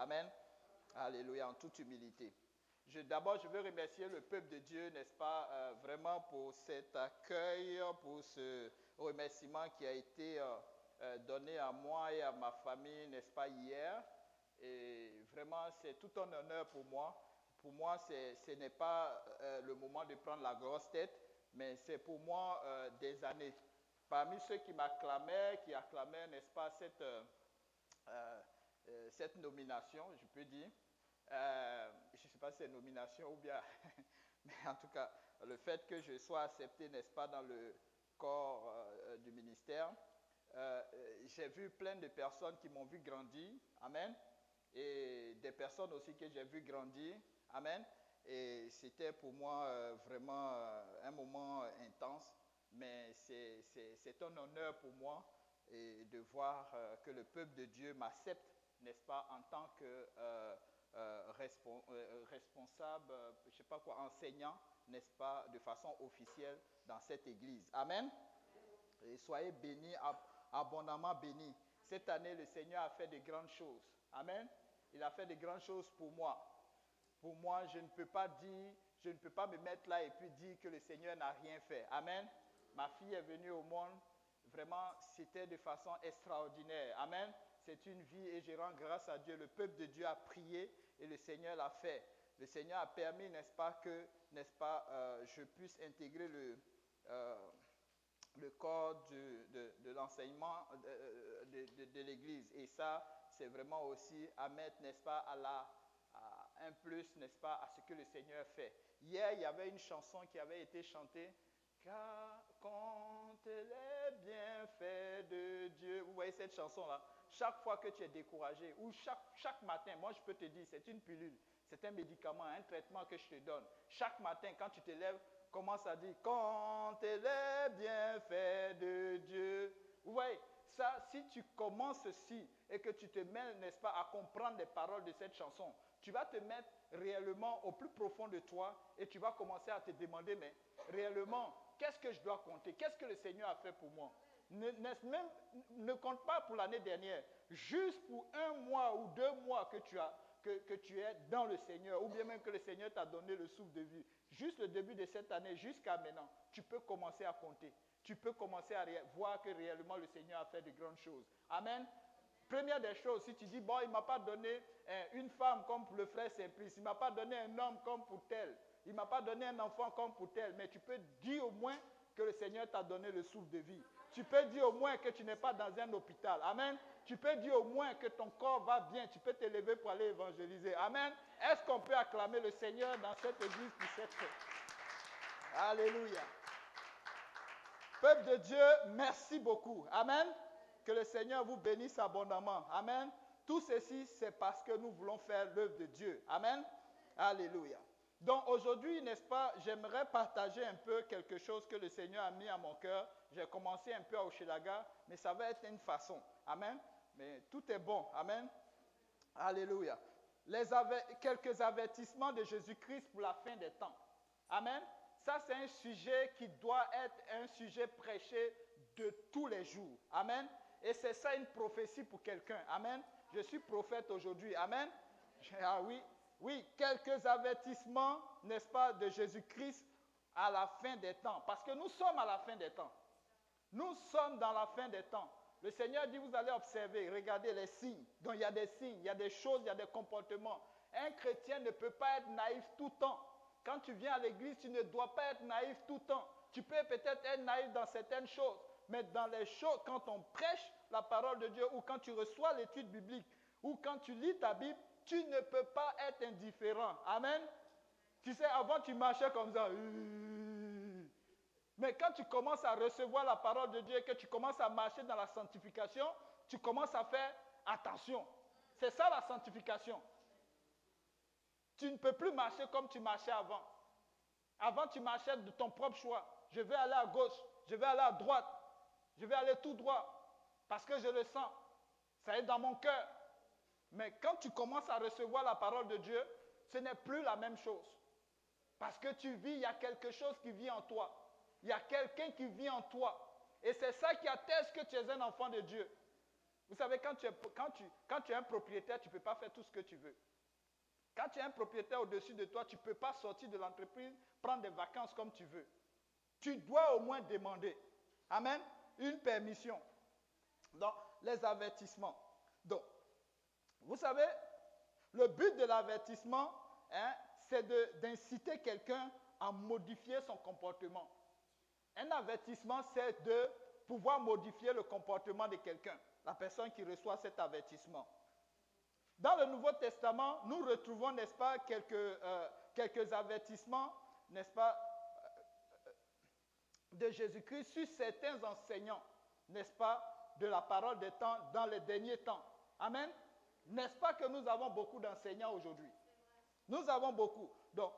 Amen. Alléluia, en toute humilité. D'abord, je veux remercier le peuple de Dieu, n'est-ce pas, vraiment pour cet accueil, pour ce remerciement qui a été donné à moi et à ma famille, n'est-ce pas, hier. Et vraiment, c'est tout un honneur pour moi. Pour moi, ce n'est pas le moment de prendre la grosse tête, mais c'est pour moi des années. Parmi ceux qui m'acclamaient, qui acclamaient, n'est-ce pas, cette nomination, je peux dire. Je ne sais pas si c'est nomination ou bien, mais en tout cas, le fait que je sois accepté, n'est-ce pas, dans le corps du ministère. J'ai vu plein de personnes qui m'ont vu grandir, amen, et des personnes aussi que j'ai vu grandir, amen, et c'était pour moi vraiment un moment intense, mais c'est un honneur pour moi et de voir que le peuple de Dieu m'accepte, n'est-ce pas, en tant que responsable, je ne sais pas quoi, enseignant, n'est-ce pas, de façon officielle dans cette église. Amen. Et soyez bénis, abondamment bénis. Cette année, le Seigneur a fait de grandes choses. Amen. Il a fait de grandes choses pour moi. Pour moi, je ne peux pas dire, je ne peux pas me mettre là et puis dire que le Seigneur n'a rien fait. Amen. Ma fille est venue au monde. Vraiment, c'était de façon extraordinaire. Amen. C'est une vie et je rends grâce à Dieu. Le peuple de Dieu a prié et le Seigneur l'a fait. Le Seigneur a permis, n'est-ce pas, que, n'est-ce pas, je puisse intégrer le corps de l'enseignement de l'Église. Et ça, c'est vraiment aussi à mettre, n'est-ce pas, à un plus, n'est-ce pas, à ce que le Seigneur fait. Hier, il y avait une chanson qui avait été chantée. Car compte les bienfaits de Dieu. Vous voyez cette chanson-là? Chaque fois que tu es découragé, ou chaque matin, moi je peux te dire, c'est une pilule, c'est un médicament, un traitement que je te donne. Chaque matin, quand tu te lèves, commence à dire, compte les bienfaits de Dieu. Vous voyez, ça, si tu commences ceci et que tu te mets, n'est-ce pas, à comprendre les paroles de cette chanson, tu vas te mettre réellement au plus profond de toi et tu vas commencer à te demander, mais réellement, qu'est-ce que je dois compter? Qu'est-ce que le Seigneur a fait pour moi? Ne compte pas pour l'année dernière, juste pour 1 mois ou 2 mois que tu es dans le Seigneur, ou bien même que le Seigneur t'a donné le souffle de vie. Juste le début de cette année jusqu'à maintenant, tu peux commencer à compter. Tu peux commencer à voir que réellement le Seigneur a fait de grandes choses. Amen. Première des choses, si tu dis, bon, il ne m'a pas donné une femme comme pour le frère Simplice, il ne m'a pas donné un homme comme pour tel, il ne m'a pas donné un enfant comme pour tel, mais tu peux dire au moins que le Seigneur t'a donné le souffle de vie. Tu peux dire au moins que tu n'es pas dans un hôpital. Amen. Tu peux dire au moins que ton corps va bien. Tu peux te lever pour aller évangéliser. Amen. Est-ce qu'on peut acclamer le Seigneur dans cette église pour cette fête? Alléluia. Peuple de Dieu, merci beaucoup. Amen. Que le Seigneur vous bénisse abondamment. Amen. Tout ceci, c'est parce que nous voulons faire l'œuvre de Dieu. Amen. Alléluia. Donc aujourd'hui, n'est-ce pas, j'aimerais partager un peu quelque chose que le Seigneur a mis à mon cœur. J'ai commencé un peu à Hochelaga, mais ça va être une façon. Amen. Mais tout est bon. Amen. Alléluia. Quelques avertissements de Jésus-Christ pour la fin des temps. Amen. Ça, c'est un sujet qui doit être un sujet prêché de tous les jours. Amen. Et c'est ça une prophétie pour quelqu'un. Amen. Je suis prophète aujourd'hui. Amen. Ah oui. Oui, quelques avertissements, n'est-ce pas, de Jésus-Christ à la fin des temps. Parce que nous sommes à la fin des temps. Nous sommes dans la fin des temps. Le Seigneur dit, vous allez observer, regardez les signes. Donc il y a des signes, il y a des choses, il y a des comportements. Un chrétien ne peut pas être naïf tout le temps. Quand tu viens à l'église, tu ne dois pas être naïf tout le temps. Tu peux peut-être être naïf dans certaines choses, mais dans les choses, quand on prêche la parole de Dieu, ou quand tu reçois l'étude biblique, ou quand tu lis ta Bible, tu ne peux pas être indifférent. Amen. Tu sais, avant tu marchais comme ça. Mais quand tu commences à recevoir la parole de Dieu et que tu commences à marcher dans la sanctification, tu commences à faire attention. C'est ça la sanctification. Tu ne peux plus marcher comme tu marchais avant. Avant, tu marchais de ton propre choix. Je vais aller à gauche, je vais aller à droite, je vais aller tout droit parce que je le sens. Ça est dans mon cœur. Mais quand tu commences à recevoir la parole de Dieu, ce n'est plus la même chose. Parce que tu vis, il y a quelque chose qui vit en toi. Il y a quelqu'un qui vit en toi. Et c'est ça qui atteste que tu es un enfant de Dieu. Vous savez, quand tu es un propriétaire, tu ne peux pas faire tout ce que tu veux. Quand tu es un propriétaire au-dessus de toi, tu ne peux pas sortir de l'entreprise, prendre des vacances comme tu veux. Tu dois au moins demander. Amen. Une permission. Donc, les avertissements. Donc, vous savez, le but de l'avertissement, c'est d'inciter quelqu'un à modifier son comportement. Un avertissement, c'est de pouvoir modifier le comportement de quelqu'un, la personne qui reçoit cet avertissement. Dans le Nouveau Testament, nous retrouvons, n'est-ce pas, quelques avertissements, n'est-ce pas, de Jésus-Christ sur certains enseignants, n'est-ce pas, de la parole des temps dans les derniers temps. Amen. N'est-ce pas que nous avons beaucoup d'enseignants aujourd'hui? Nous avons beaucoup. Donc,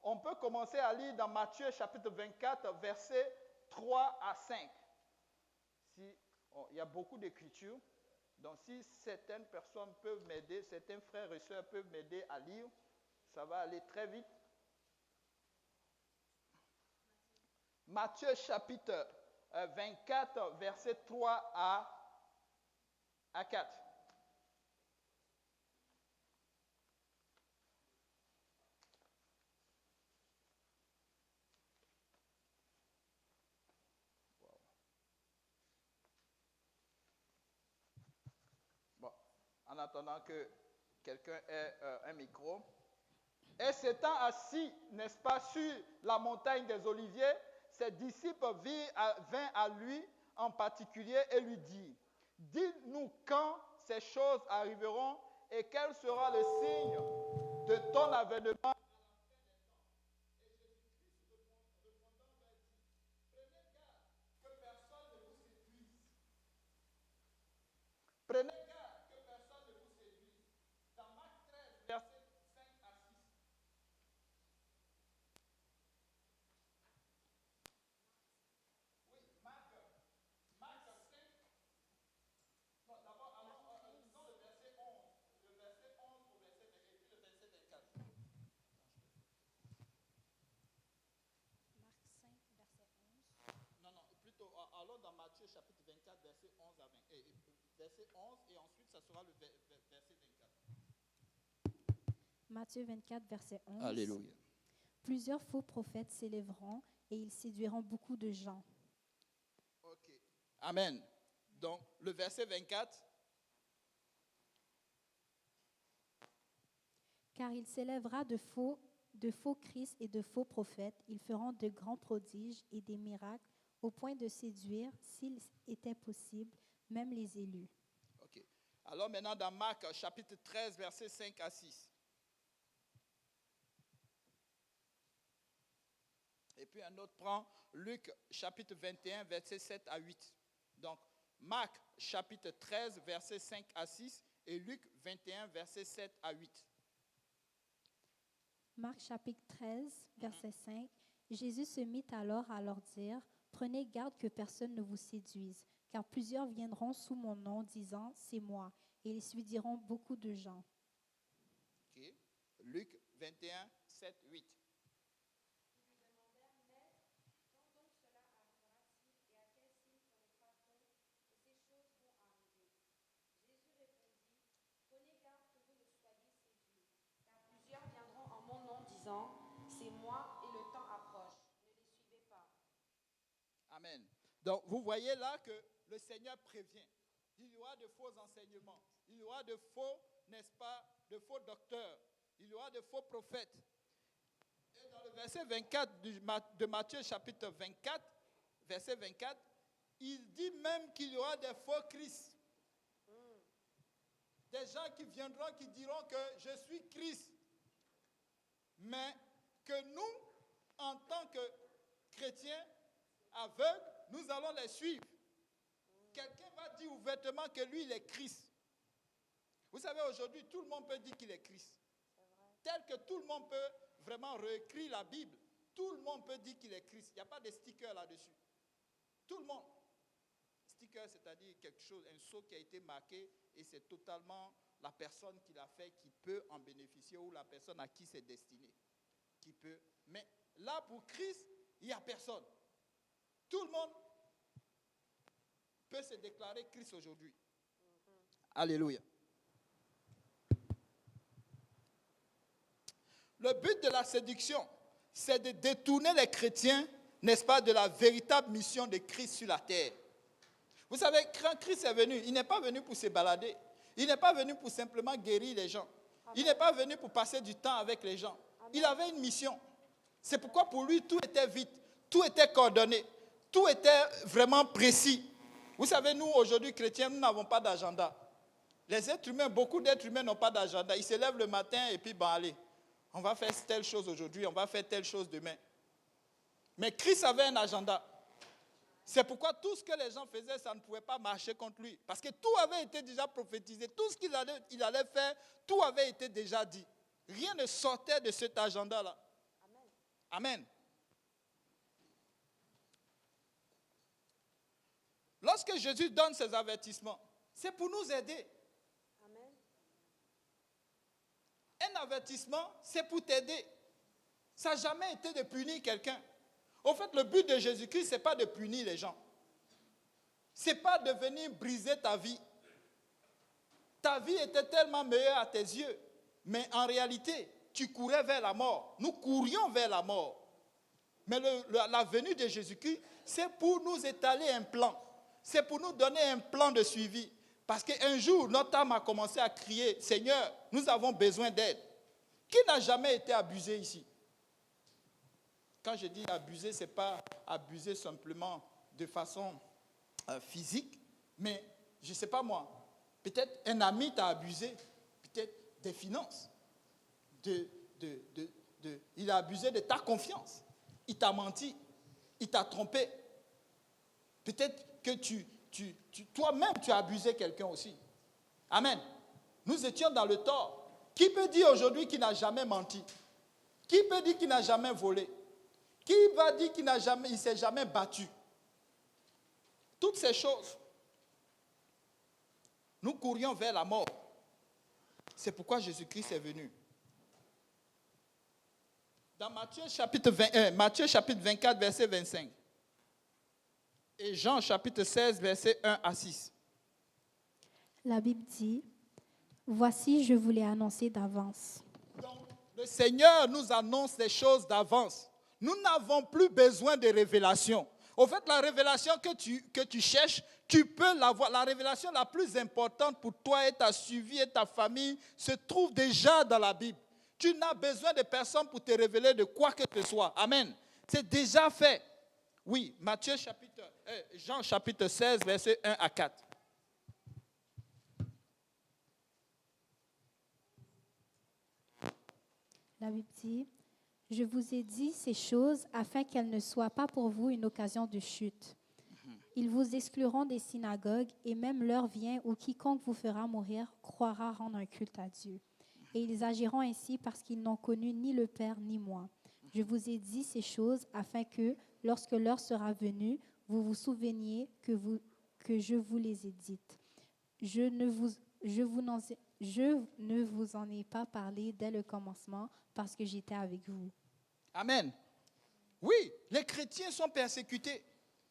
on peut commencer à lire dans Matthieu chapitre 24, versets 3 à 5. Il y a beaucoup d'écritures. Donc, si certaines personnes peuvent m'aider, certains frères et sœurs peuvent m'aider à lire, ça va aller très vite. Matthieu chapitre 24, versets 3 à 4. Bon, en attendant que quelqu'un ait un micro. Et s'étant assis, n'est-ce pas, sur la montagne des Oliviers, ses disciples vinrent à lui en particulier et lui dirent, « Dis-nous quand ces choses arriveront et quel sera le signe de ton avènement. » Et Jésus-Christ répondant leur dit, « Prenez garde que personne ne vous séduise. Prenez garde que personne ne vous séduise. » Dans Marc 13, verset 5 à 6. Oui, Marc 5. Non, d'abord, disons le verset 11. Le verset 11 au verset 20, et puis le verset 24. Marc 5, verset 11. Non, plutôt, allons dans Matthieu chapitre 24, verset 11 à 20. Verset 11 et ensuite, ça sera le verset 24. Matthieu 24, verset 11. Alléluia. Plusieurs faux prophètes s'élèveront et ils séduiront beaucoup de gens. Ok. Amen. Donc, le verset 24. Car il s'élèvera de faux Christ et de faux prophètes. Ils feront de grands prodiges et des miracles au point de séduire, s'il était possible, même les élus. Ok. Alors maintenant, dans Marc chapitre 13, verset 5 à 6. Et puis un autre prend Luc chapitre 21, verset 7 à 8. Donc, Marc chapitre 13, verset 5 à 6 et Luc 21, verset 7 à 8. Marc chapitre 13, verset 5. Jésus se mit alors à leur dire, « Prenez garde que personne ne vous séduise, car plusieurs viendront sous mon nom, disant, c'est moi, et ils séduiront beaucoup de gens. » Okay. Luc 21, 7, 8. C'est moi et le temps approche. Ne les suivez pas. Amen. Donc, vous voyez là que le Seigneur prévient. Il y aura de faux enseignements. Il y aura de faux, n'est-ce pas, de faux docteurs. Il y aura de faux prophètes. Et dans le verset 24 de Matthieu chapitre 24, verset 24, il dit même qu'il y aura des faux Christ. Des gens qui viendront, qui diront que je suis Christ. Mais que nous, en tant que chrétiens aveugles, nous allons les suivre. Quelqu'un va dire ouvertement que lui, il est Christ. Vous savez, aujourd'hui, tout le monde peut dire qu'il est Christ. Tel que tout le monde peut vraiment réécrire la Bible. Tout le monde peut dire qu'il est Christ. Il n'y a pas de sticker là-dessus. Tout le monde. Sticker, c'est-à-dire quelque chose, un sceau qui a été marqué et c'est totalement la personne qui l'a fait qui peut en bénéficier ou la personne à qui c'est destiné. Qui peut. Mais là, pour Christ, il n'y a personne. Tout le monde peut se déclarer Christ aujourd'hui. Alléluia. Le but de la séduction, c'est de détourner les chrétiens, n'est-ce pas, de la véritable mission de Christ sur la terre. Vous savez, quand Christ est venu, il n'est pas venu pour se balader. Il n'est pas venu pour simplement guérir les gens. Il n'est pas venu pour passer du temps avec les gens. Il avait une mission. C'est pourquoi pour lui, tout était vite, tout était coordonné, tout était vraiment précis. Vous savez, nous, aujourd'hui, chrétiens, nous n'avons pas d'agenda. Les êtres humains, beaucoup d'êtres humains n'ont pas d'agenda. Ils se lèvent le matin et puis, bon, allez, on va faire telle chose aujourd'hui, on va faire telle chose demain. Mais Christ avait un agenda. C'est pourquoi tout ce que les gens faisaient, ça ne pouvait pas marcher contre lui. Parce que tout avait été déjà prophétisé. Tout ce qu'il allait faire, tout avait été déjà dit. Rien ne sortait de cet agenda-là. Amen. Lorsque Jésus donne ses avertissements, c'est pour nous aider. Amen. Un avertissement, c'est pour t'aider. Ça n'a jamais été de punir quelqu'un. Au fait, le but de Jésus-Christ, ce n'est pas de punir les gens. Ce n'est pas de venir briser ta vie. Ta vie était tellement meilleure à tes yeux. Mais en réalité, tu courais vers la mort. Nous courions vers la mort. Mais la venue de Jésus-Christ, c'est pour nous étaler un plan. C'est pour nous donner un plan de suivi. Parce qu'un jour, notre âme a commencé à crier, « Seigneur, nous avons besoin d'aide. » Qui n'a jamais été abusé ici? Quand je dis abuser, ce n'est pas abuser simplement de façon physique, mais je ne sais pas moi, peut-être un ami t'a abusé, peut-être des finances, il a abusé de ta confiance, il t'a menti, il t'a trompé. Peut-être que toi-même tu as abusé quelqu'un aussi. Amen. Nous étions dans le tort. Qui peut dire aujourd'hui qu'il n'a jamais menti? Qui peut dire qu'il n'a jamais volé? Qui va dire qu'il ne s'est jamais battu? Toutes ces choses, nous courions vers la mort. C'est pourquoi Jésus-Christ est venu. Dans Matthieu chapitre 24, verset 25. Et Jean chapitre 16, verset 1 à 6. La Bible dit, « Voici, je vous l'ai annoncé d'avance. » Donc, le Seigneur nous annonce des choses d'avance. Nous n'avons plus besoin de révélation. Au fait, la révélation que tu cherches, tu peux l'avoir. La révélation la plus importante pour toi et ta suivi et ta famille se trouve déjà dans la Bible. Tu n'as besoin de personne pour te révéler de quoi que ce soit. Amen. C'est déjà fait. Oui, Jean chapitre 16, verset 1 à 4. La Bible dit, « Je vous ai dit ces choses afin qu'elles ne soient pas pour vous une occasion de chute. Ils vous excluront des synagogues et même l'heure vient où quiconque vous fera mourir croira rendre un culte à Dieu. Et ils agiront ainsi parce qu'ils n'ont connu ni le Père ni moi. Je vous ai dit ces choses afin que, lorsque l'heure sera venue, vous vous souveniez que je vous les ai dites. Je ne vous en ai pas parlé dès le commencement parce que j'étais avec vous. » Amen. Oui, les chrétiens sont persécutés.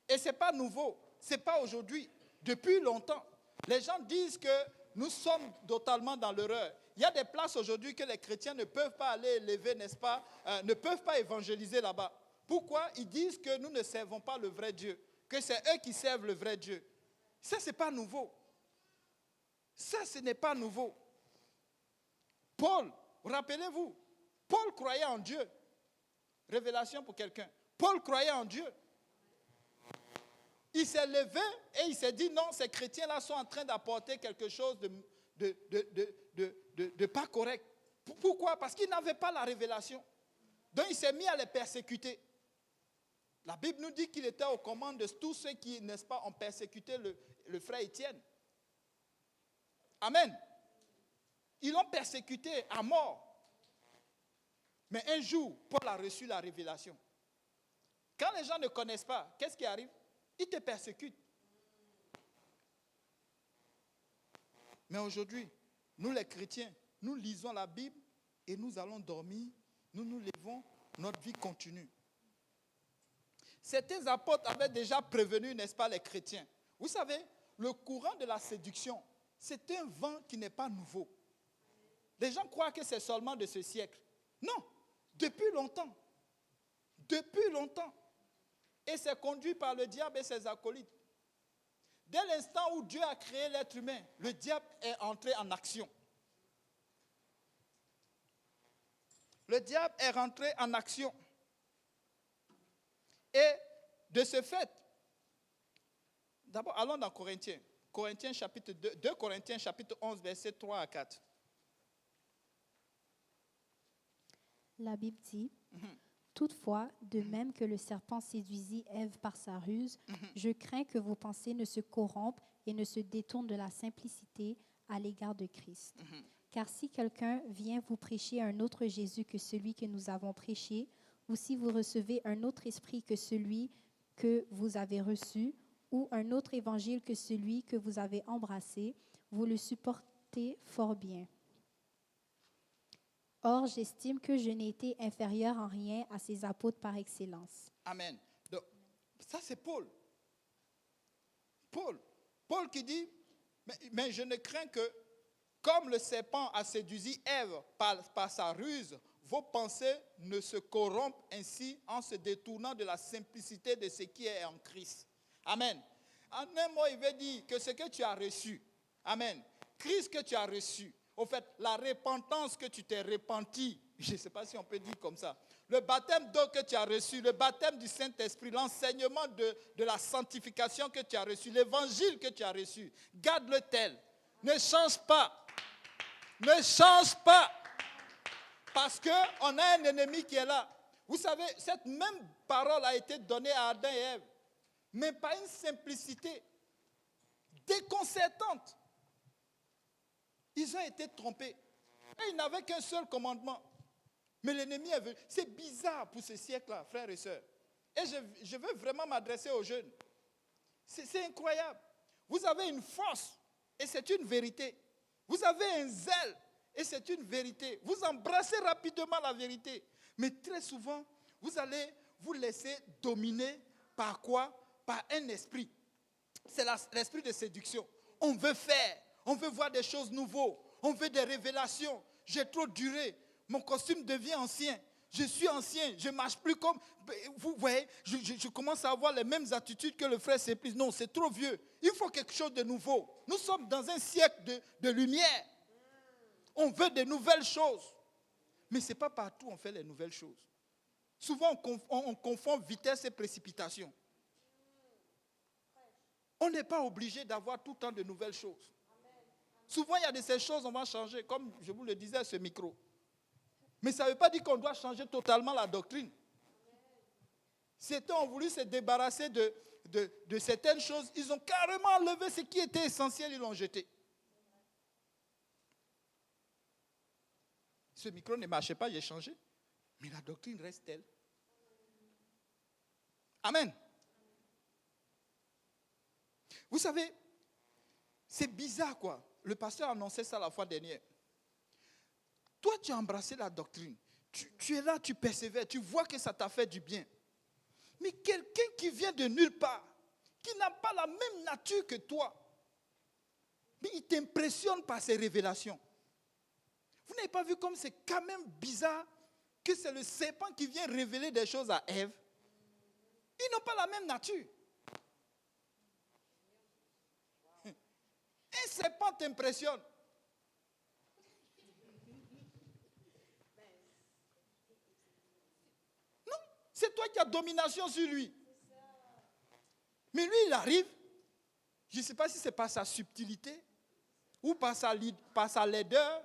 Et ce n'est pas nouveau. Ce n'est pas aujourd'hui. Depuis longtemps. Les gens disent que nous sommes totalement dans l'erreur. Il y a des places aujourd'hui que les chrétiens ne peuvent pas aller élever, n'est-ce pas, ne peuvent pas évangéliser là-bas. Pourquoi? Ils disent que nous ne servons pas le vrai Dieu, que c'est eux qui servent le vrai Dieu. Ça, ce n'est pas nouveau. Ça, ce n'est pas nouveau. Paul, rappelez-vous, Paul croyait en Dieu. Révélation pour quelqu'un. Paul croyait en Dieu. Il s'est levé et il s'est dit non, ces chrétiens-là sont en train d'apporter quelque chose de pas correct. Pourquoi? Parce qu'ils n'avaient pas la révélation. Donc il s'est mis à les persécuter. La Bible nous dit qu'il était aux commandes de tous ceux qui, n'est-ce pas, ont persécuté le frère Étienne. Amen. Ils l'ont persécuté à mort. Mais un jour, Paul a reçu la révélation. Quand les gens ne connaissent pas, qu'est-ce qui arrive? Ils te persécutent. Mais aujourd'hui, nous les chrétiens, nous lisons la Bible et nous allons dormir, nous nous levons, notre vie continue. Certains apôtres avaient déjà prévenu, n'est-ce pas, les chrétiens. Vous savez, le courant de la séduction, c'est un vent qui n'est pas nouveau. Les gens croient que c'est seulement de ce siècle. Non, depuis longtemps. Depuis longtemps. Et c'est conduit par le diable et ses acolytes. Dès l'instant où Dieu a créé l'être humain, le diable est entré en action. Le diable est rentré en action. Et de ce fait, d'abord, allons dans Corinthiens. Corinthiens chapitre 2 Corinthiens chapitre 11, versets 3 à 4. La Bible dit, toutefois, de même que le serpent séduisit Ève par sa ruse, je crains que vos pensées ne se corrompent et ne se détournent de la simplicité à l'égard de Christ. Car si quelqu'un vient vous prêcher un autre Jésus que celui que nous avons prêché, ou si vous recevez un autre esprit que celui que vous avez reçu, ou un autre évangile que celui que vous avez embrassé, vous le supportez fort bien. Or, j'estime que je n'ai été inférieur en rien à ces apôtres par excellence. Amen. Donc, ça c'est Paul. Paul qui dit, mais je ne crains que, comme le serpent a séduit Ève par sa ruse, vos pensées ne se corrompent ainsi en se détournant de la simplicité de ce qui est en Christ. Amen. En un mot, il veut dire que ce que tu as reçu, amen, Christ que tu as reçu, au fait, la repentance que tu t'es repenti, je ne sais pas si on peut dire comme ça, le baptême d'eau que tu as reçu, le baptême du Saint-Esprit, l'enseignement de la sanctification que tu as reçu, l'évangile que tu as reçu, garde-le tel. Ne change pas. Ne change pas. Parce qu'on a un ennemi qui est là. Vous savez, cette même parole a été donnée à Adam et Ève, mais par une simplicité déconcertante. Ils ont été trompés. Et ils n'avaient qu'un seul commandement. Mais l'ennemi est venu. C'est bizarre pour ce siècle-là, frères et sœurs. Et je veux vraiment m'adresser aux jeunes. C'est incroyable. Vous avez une force, et c'est une vérité. Vous avez un zèle, et c'est une vérité. Vous embrassez rapidement la vérité. Mais très souvent, vous allez vous laisser dominer par quoi? Par un esprit. C'est l'esprit de séduction. On veut faire. On veut voir des choses nouvelles. On veut des révélations. J'ai trop duré. Mon costume devient ancien. Je suis ancien. Je ne marche plus comme... Vous voyez, je commence à avoir les mêmes attitudes que le frère Simplice. Non, c'est trop vieux. Il faut quelque chose de nouveau. Nous sommes dans un siècle de lumière. On veut de nouvelles choses. Mais ce n'est pas partout on fait les nouvelles choses. Souvent, on confond vitesse et précipitation. On n'est pas obligé d'avoir tout le temps de nouvelles choses. Souvent, il y a de ces choses, on va changer, comme je vous le disais à ce micro. Mais ça ne veut pas dire qu'on doit changer totalement la doctrine. Certains ont voulu se débarrasser de certaines choses. Ils ont carrément enlevé ce qui était essentiel, ils l'ont jeté. Ce micro ne marchait pas, j'ai changé. Mais la doctrine reste telle. Amen. Vous savez, c'est bizarre quoi. Le pasteur annonçait ça la fois dernière. Toi, tu as embrassé la doctrine. Tu es là, tu persévères, tu vois que ça t'a fait du bien. Mais quelqu'un qui vient de nulle part, qui n'a pas la même nature que toi, mais il t'impressionne par ses révélations. Vous n'avez pas vu comme c'est quand même bizarre que c'est le serpent qui vient révéler des choses à Ève? Ils n'ont pas la même nature. Un serpent t'impressionne. Non, c'est toi qui as domination sur lui. Mais lui, il arrive. Je ne sais pas si c'est par sa subtilité, ou par sa laideur,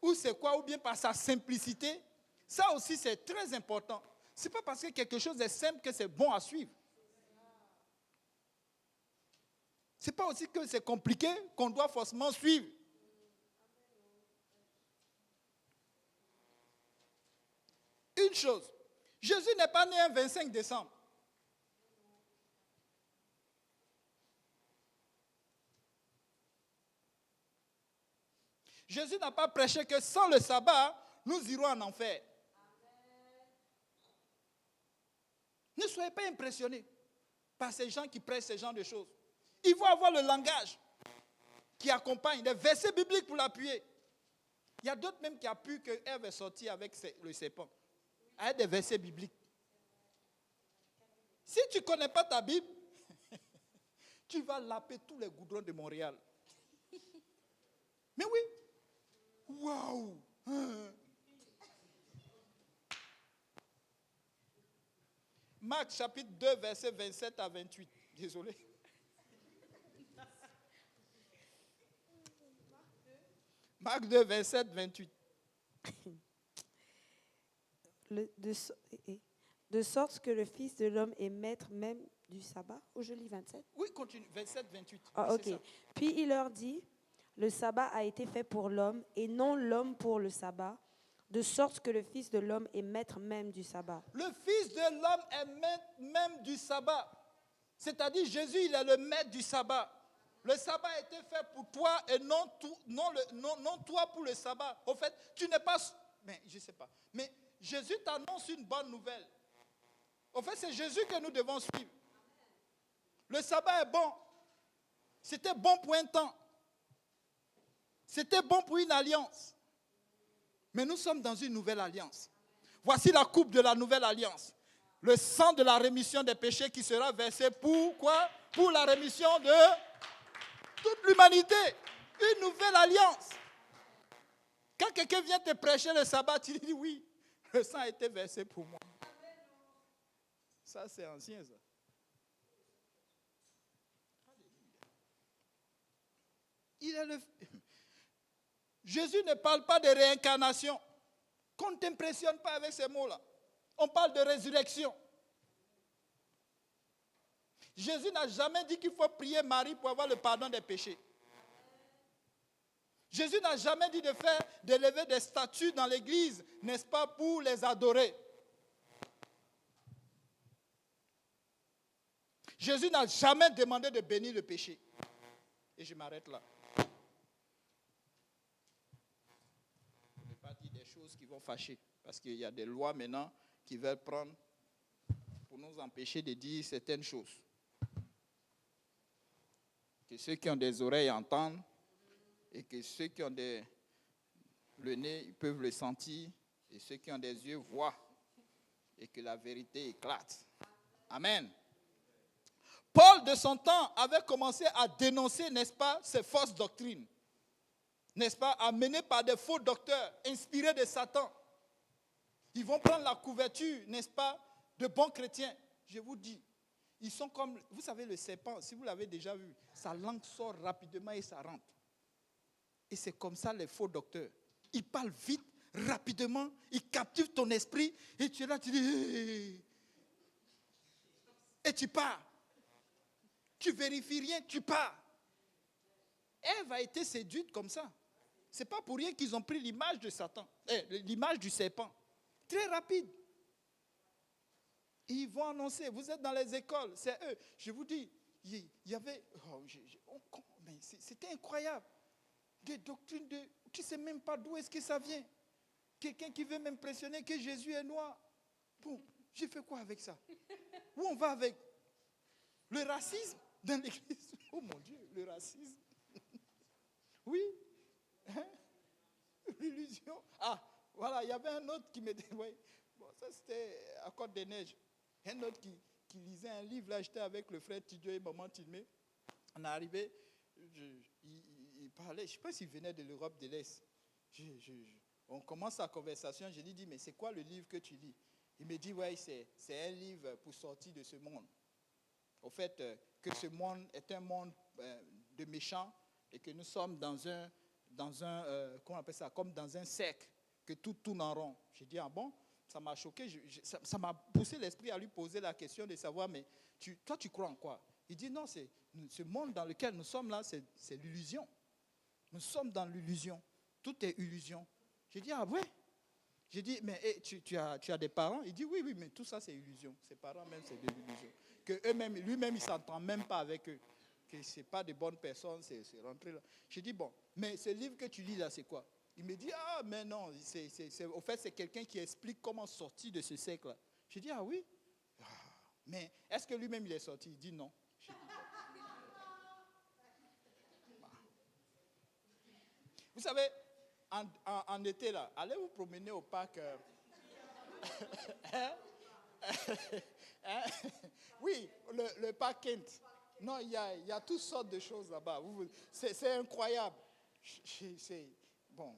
ou c'est quoi, ou bien par sa simplicité. Ça aussi, c'est très important. Ce n'est pas parce que quelque chose est simple que c'est bon à suivre. Ce n'est pas aussi que c'est compliqué qu'on doit forcément suivre. Une chose, Jésus n'est pas né un 25 décembre. Jésus n'a pas prêché que sans le sabbat, nous irons en enfer. Ne soyez pas impressionnés par ces gens qui prêchent ce genre de choses. Ils vont avoir le langage. qui accompagnent, des versets bibliques pour l'appuyer. Il y a d'autres même qui appuient que Ève est sortie avec le serpent. Avec des versets bibliques. Si tu ne connais pas ta Bible, tu vas laper tous les goudrons de Montréal. Mais oui. Waouh. Marc chapitre 2, versets 27 à 28. Désolé. Marc 2, 27, 28. De sorte que le Fils de l'homme est maître même du sabbat. Ou je lis 27? Oui, continue. 27, 28. Ah, Oui, ok. c'est ça. Puis il leur dit, le sabbat a été fait pour l'homme et non l'homme pour le sabbat. De sorte que le Fils de l'homme est maître même du sabbat. Le Fils de l'homme est maître même du sabbat. C'est-à-dire Jésus, il est le maître du sabbat. Le sabbat a été fait pour toi et non toi pour le sabbat. Au fait, tu n'es pas... Mais je ne sais pas. Mais Jésus t'annonce une bonne nouvelle. Au fait, c'est Jésus que nous devons suivre. Le sabbat est bon. C'était bon pour un temps. C'était bon pour une alliance. Mais nous sommes dans une nouvelle alliance. Voici la coupe de la nouvelle alliance. Le sang de la rémission des péchés qui sera versé pour quoi? Pour la rémission de toute l'humanité. Une nouvelle alliance. Quand quelqu'un vient te prêcher le sabbat, tu dis oui, le sang a été versé pour moi. Ça, c'est ancien, ça. Jésus ne parle pas de réincarnation. Qu'on ne t'impressionne pas avec ces mots-là. On parle de résurrection. Jésus n'a jamais dit qu'il faut prier Marie pour avoir le pardon des péchés. Jésus n'a jamais dit d'élever des statues dans l'église, n'est-ce pas, pour les adorer. Jésus n'a jamais demandé de bénir le péché. Et je m'arrête là. Je ne vais pas dire des choses qui vont fâcher. Parce qu'il y a des lois maintenant qui veulent prendre pour nous empêcher de dire certaines choses. Que ceux qui ont des oreilles entendent et que ceux qui ont le nez, ils peuvent le sentir et ceux qui ont des yeux voient et que la vérité éclate. Amen. Paul, de son temps, avait commencé à dénoncer, n'est-ce pas, ces fausses doctrines. N'est-ce pas, amenées par des faux docteurs, inspirés de Satan. Ils vont prendre la couverture, n'est-ce pas, de bons chrétiens. Je vous dis, ils sont comme, vous savez, le serpent, si vous l'avez déjà vu, sa langue sort rapidement et ça rentre. Et c'est comme ça les faux docteurs. Ils parlent vite, rapidement, ils captivent ton esprit et tu es là, tu dis, hey. Et tu pars. Tu vérifies rien, tu pars. Ève a été séduite comme ça. Ce n'est pas pour rien qu'ils ont pris l'image de Satan, l'image du serpent. Très rapide. Et ils vont annoncer, vous êtes dans les écoles, c'est eux. Je vous dis, il y avait, mais c'était incroyable. Des doctrines tu ne sais même pas d'où est-ce que ça vient. Quelqu'un qui veut m'impressionner que Jésus est noir. Bon, j'ai fait quoi avec ça? Où on va avec? Le racisme dans l'église. Oh mon Dieu, le racisme. Oui. Hein? L'illusion. Ah, voilà, il y avait un autre qui me disait, oui. Bon, ça c'était à Côte-des-Neiges. Un autre qui lisait un livre, là, j'étais avec le frère Tidjo et maman Tilmé. On est arrivé, il parlait, je ne sais pas s'il venait de l'Europe de l'Est. On commence la conversation, je lui dis, mais c'est quoi le livre que tu lis? Il me dit, ouais, c'est un livre pour sortir de ce monde. Au fait, que ce monde est un monde de méchants et que nous sommes dans un comment on appelle ça, comme dans un cercle, que tout tourne en rond. J'ai dit, ah bon? Ça m'a choqué, ça m'a poussé l'esprit à lui poser la question de savoir, mais toi tu crois en quoi? Il dit, non, ce monde dans lequel nous sommes là, c'est l'illusion. Nous sommes dans l'illusion. Tout est illusion. J'ai dit, ah ouais? J'ai dit, mais tu as des parents? Il dit, oui, mais tout ça c'est illusion. Ses parents même, c'est de l'illusion. Que eux-mêmes, lui-même, il ne s'entend même pas avec eux. Que ce n'est pas de bonnes personnes, c'est rentré là. J'ai dit, bon, mais ce livre que tu lis là, c'est quoi? Il me dit, ah, mais non, au fait, c'est quelqu'un qui explique comment sortir de ce cercle-là. J'ai dit, ah oui? Ah, mais est-ce que lui-même, il est sorti? Il dit non. J'ai dit, bon. Vous savez, en été, là, allez vous promener au parc. Hein? Hein? Oui, le parc Kent. Non, il y a toutes sortes de choses là-bas. C'est incroyable. C'est bon.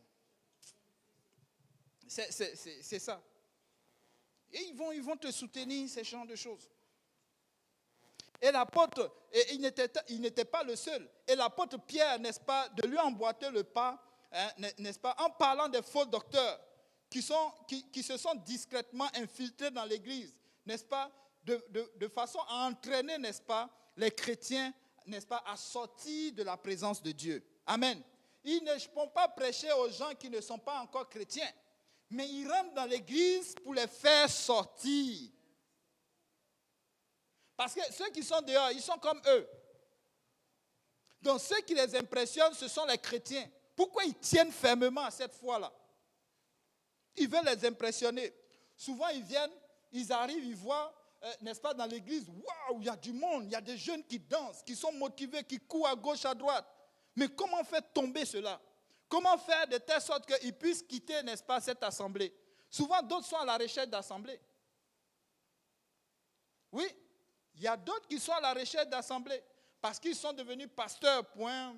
C'est ça. Et ils vont te soutenir, ces genres de choses. Et l'apôtre, il n'était pas le seul. Et l'apôtre Pierre, n'est-ce pas, de lui emboîter le pas, hein, n'est-ce pas, en parlant des faux docteurs qui se sont discrètement infiltrés dans l'église, n'est-ce pas, de façon à entraîner, n'est-ce pas, les chrétiens, n'est-ce pas, à sortir de la présence de Dieu. Amen. Ils ne vont pas prêcher aux gens qui ne sont pas encore chrétiens, mais ils rentrent dans l'église pour les faire sortir. Parce que ceux qui sont dehors, ils sont comme eux. Donc ceux qui les impressionnent, ce sont les chrétiens. Pourquoi ils tiennent fermement à cette foi-là? Ils veulent les impressionner. Souvent ils viennent, ils arrivent, ils voient, n'est-ce pas, dans l'église, waouh, il y a du monde, il y a des jeunes qui dansent, qui sont motivés, qui courent à gauche, à droite. Mais comment faire tomber cela? Comment faire de telle sorte qu'ils puissent quitter, n'est-ce pas, cette assemblée? Souvent d'autres sont à la recherche d'assemblée. Oui. Il y a d'autres qui sont à la recherche d'assemblée parce qu'ils sont devenus pasteurs pour un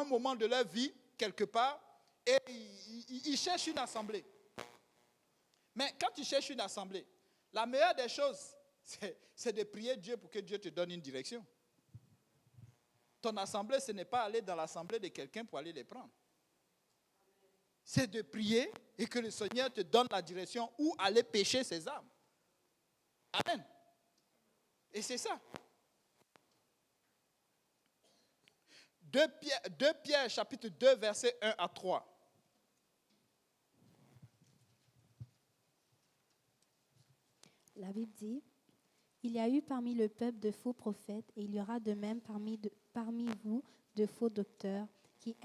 moment de leur vie, quelque part, et ils cherchent une assemblée. Mais quand tu cherches une assemblée, la meilleure des choses, c'est de prier Dieu pour que Dieu te donne une direction. Ton assemblée, ce n'est pas aller dans l'assemblée de quelqu'un pour aller les prendre. C'est de prier et que le Seigneur te donne la direction où aller pêcher ses âmes. Amen. Et c'est ça. 2 Pierre, chapitre 2, versets 1 à 3. La Bible dit, « Il y a eu parmi le peuple de faux prophètes, et il y aura de même parmi vous de faux docteurs, qui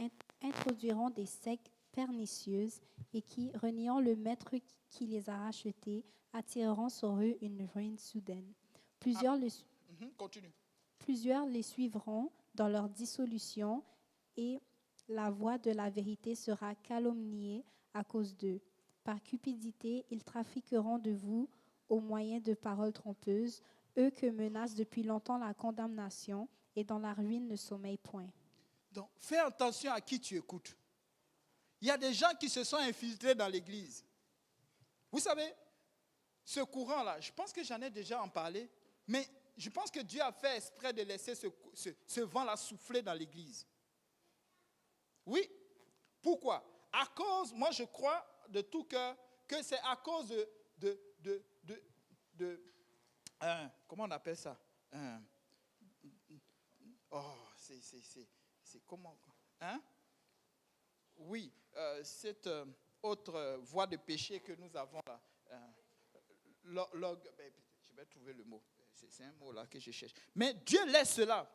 introduiront des sectes pernicieuses, et qui, reniant le maître qui les a rachetés, attireront sur eux une ruine soudaine. Plusieurs les suivront dans leur dissolution, et la voix de la vérité sera calomniée à cause d'eux. Par cupidité, ils trafiqueront de vous au moyen de paroles trompeuses, eux que menace depuis longtemps la condamnation, et dont la ruine ne sommeille point. » Donc, fais attention à qui tu écoutes. Il y a des gens qui se sont infiltrés dans l'église. Vous savez, ce courant-là, je pense que j'en ai déjà en parlé, mais je pense que Dieu a fait exprès de laisser ce vent-là souffler dans l'église. Oui. Pourquoi? À cause, moi je crois de tout cœur que c'est à cause comment on appelle ça? C'est comment? Hein? Oui, cette autre voie de péché que nous avons là. Je vais trouver le mot. C'est un mot là que je cherche. Mais Dieu laisse cela.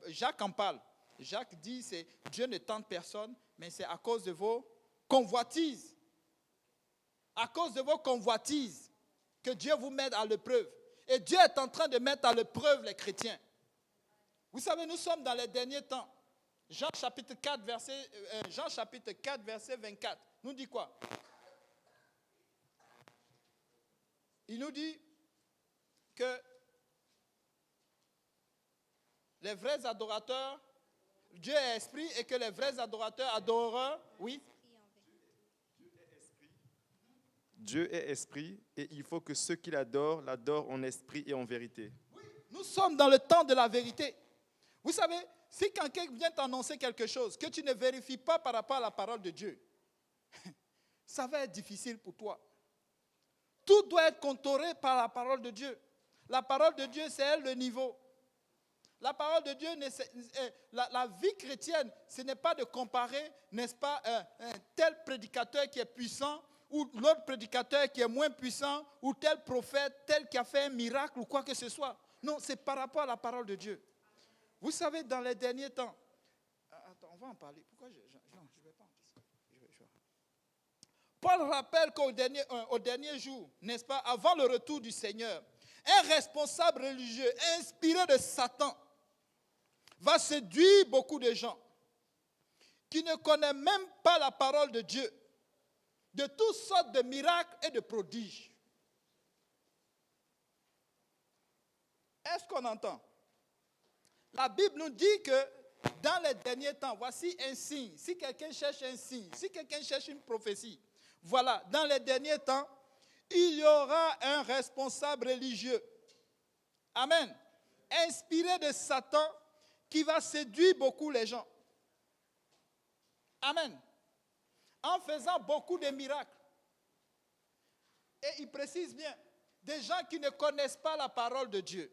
Jacques en parle. Jacques dit, Dieu ne tente personne, mais c'est à cause de vos convoitises. À cause de vos convoitises que Dieu vous met à l'épreuve. Et Dieu est en train de mettre à l'épreuve les chrétiens. Vous savez, nous sommes dans les derniers temps. Jean chapitre 4, verset 24, nous dit quoi? Il nous dit que les vrais adorateurs, Dieu est esprit, et que les vrais adorateurs adoreront, oui. Dieu est esprit, et il faut que ceux qui l'adorent en esprit et en vérité. Oui, nous sommes dans le temps de la vérité. Vous savez, si quelqu'un vient t'annoncer quelque chose que tu ne vérifies pas par rapport à la parole de Dieu, ça va être difficile pour toi. Tout doit être contouré par la parole de Dieu. La parole de Dieu, c'est elle le niveau. La parole de Dieu, la vie chrétienne, ce n'est pas de comparer, n'est-ce pas, un tel prédicateur qui est puissant ou l'autre prédicateur qui est moins puissant ou tel prophète, tel qui a fait un miracle ou quoi que ce soit. Non, c'est par rapport à la parole de Dieu. Vous savez, dans les derniers temps, attends, on va en parler. Pourquoi non, je ne vais pas en parler. Paul rappelle qu'au dernier jour, n'est-ce pas, avant le retour du Seigneur, un responsable religieux inspiré de Satan va séduire beaucoup de gens. qui ne connaît même pas la parole de Dieu, de toutes sortes de miracles et de prodiges. Est-ce qu'on entend? La Bible nous dit que dans les derniers temps, voici un signe. Si quelqu'un cherche un signe, si quelqu'un cherche une prophétie, voilà, dans les derniers temps, il y aura un responsable religieux. Amen. Inspiré de Satan, qui va séduire beaucoup les gens. Amen. En faisant beaucoup de miracles. Et il précise bien, des gens qui ne connaissent pas la parole de Dieu.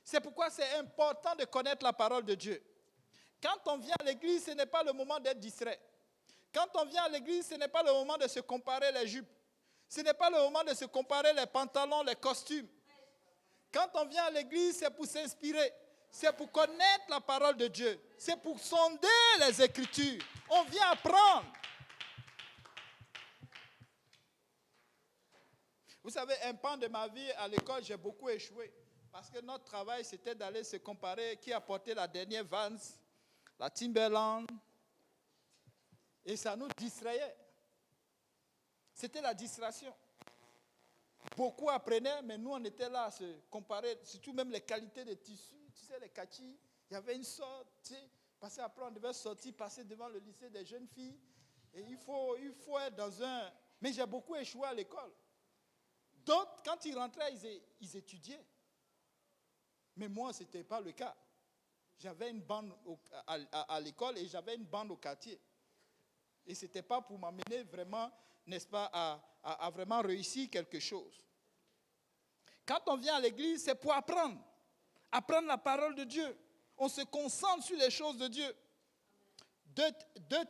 C'est pourquoi c'est important de connaître la parole de Dieu. Quand on vient à l'église, ce n'est pas le moment d'être distrait. Quand on vient à l'église, ce n'est pas le moment de se comparer les jupes. Ce n'est pas le moment de se comparer les pantalons, les costumes. Quand on vient à l'église, c'est pour s'inspirer. C'est pour connaître la parole de Dieu. C'est pour sonder les Écritures. On vient apprendre. Vous savez, un pan de ma vie à l'école, j'ai beaucoup échoué. Parce que notre travail, c'était d'aller se comparer qui a porté la dernière Vans, la Timberland. Et ça nous distrayait. C'était la distraction. Beaucoup apprenaient, mais nous, on était là à se comparer, surtout même les qualités des tissus. Tu sais, les kachis, il y avait une sorte, tu sais, parce qu'après, on devait sortir, passer devant le lycée des jeunes filles. Et il faut être dans un... Mais j'ai beaucoup échoué à l'école. D'autres, quand ils rentraient, ils étudiaient. Mais moi, ce n'était pas le cas. J'avais une bande à l'école et j'avais une bande au quartier. Et ce n'était pas pour m'amener vraiment, n'est-ce pas, à vraiment réussir quelque chose. Quand on vient à l'église, c'est pour apprendre. Apprendre la parole de Dieu. On se concentre sur les choses de Dieu. 2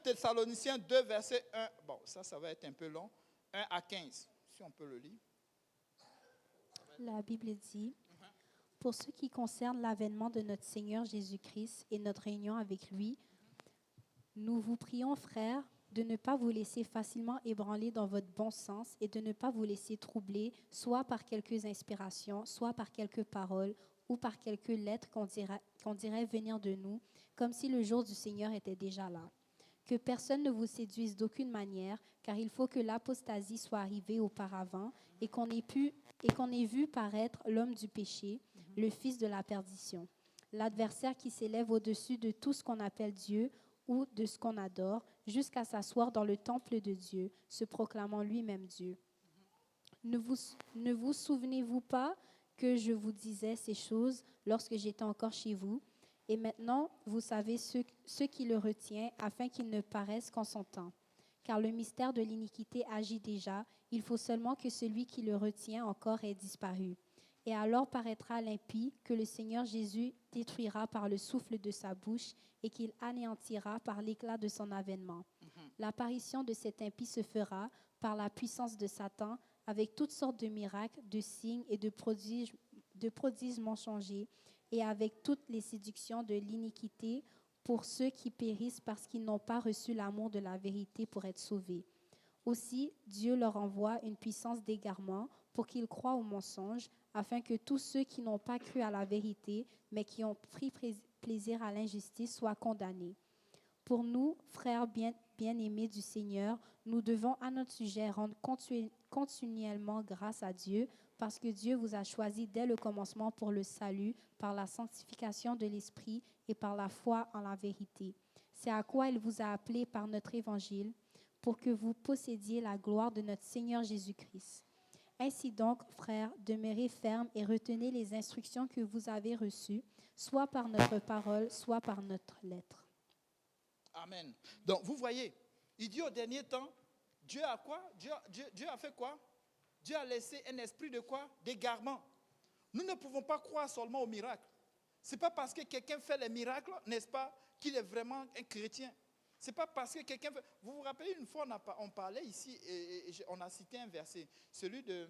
Thessaloniciens 2, verset 1. Bon, ça va être un peu long. 1 à 15, si on peut le lire. La Bible dit, « Pour ce qui concerne l'avènement de notre Seigneur Jésus-Christ et notre réunion avec lui, nous vous prions, frères, de ne pas vous laisser facilement ébranler dans votre bon sens et de ne pas vous laisser troubler, soit par quelques inspirations, soit par quelques paroles ou par quelques lettres qu'on dirait venir de nous, comme si le jour du Seigneur était déjà là. Que personne ne vous séduise d'aucune manière, car il faut que l'apostasie soit arrivée auparavant et qu'on ait vu paraître l'homme du péché, le fils de la perdition, l'adversaire qui s'élève au-dessus de tout ce qu'on appelle Dieu ou de ce qu'on adore, jusqu'à s'asseoir dans le temple de Dieu, se proclamant lui-même Dieu. Ne vous souvenez-vous pas que je vous disais ces choses lorsque j'étais encore chez vous? Et maintenant, vous savez ce qui le retient, afin qu'il ne paraisse qu'en son temps. Car le mystère de l'iniquité agit déjà, il faut seulement que celui qui le retient encore ait disparu. Et alors paraîtra l'impie que le Seigneur Jésus détruira par le souffle de sa bouche et qu'il anéantira par l'éclat de son avènement. L'apparition de cet impie se fera par la puissance de Satan, avec toutes sortes de miracles, de signes et de prodiges mensongers, et avec toutes les séductions de l'iniquité pour ceux qui périssent parce qu'ils n'ont pas reçu l'amour de la vérité pour être sauvés. Aussi, Dieu leur envoie une puissance d'égarement pour qu'ils croient au mensonge, afin que tous ceux qui n'ont pas cru à la vérité, mais qui ont pris plaisir à l'injustice, soient condamnés. Pour nous, frères bien-aimés du Seigneur, nous devons à notre sujet rendre continuellement grâce à Dieu, parce que Dieu vous a choisi dès le commencement pour le salut, par la sanctification de l'Esprit et par la foi en la vérité. C'est à quoi il vous a appelé par notre évangile, pour que vous possédiez la gloire de notre Seigneur Jésus-Christ. Ainsi donc, frères, demeurez fermes et retenez les instructions que vous avez reçues, soit par notre parole, soit par notre lettre. Amen. Donc, vous voyez, il dit au dernier temps, Dieu a quoi? Dieu a fait quoi? Dieu a laissé un esprit de quoi? D'égarement. Nous ne pouvons pas croire seulement aux miracles. Ce n'est pas parce que quelqu'un fait les miracles, n'est-ce pas, qu'il est vraiment un chrétien. Ce n'est pas parce que quelqu'un fait... Vous vous rappelez, une fois, on parlait ici, et on a cité un verset, celui de...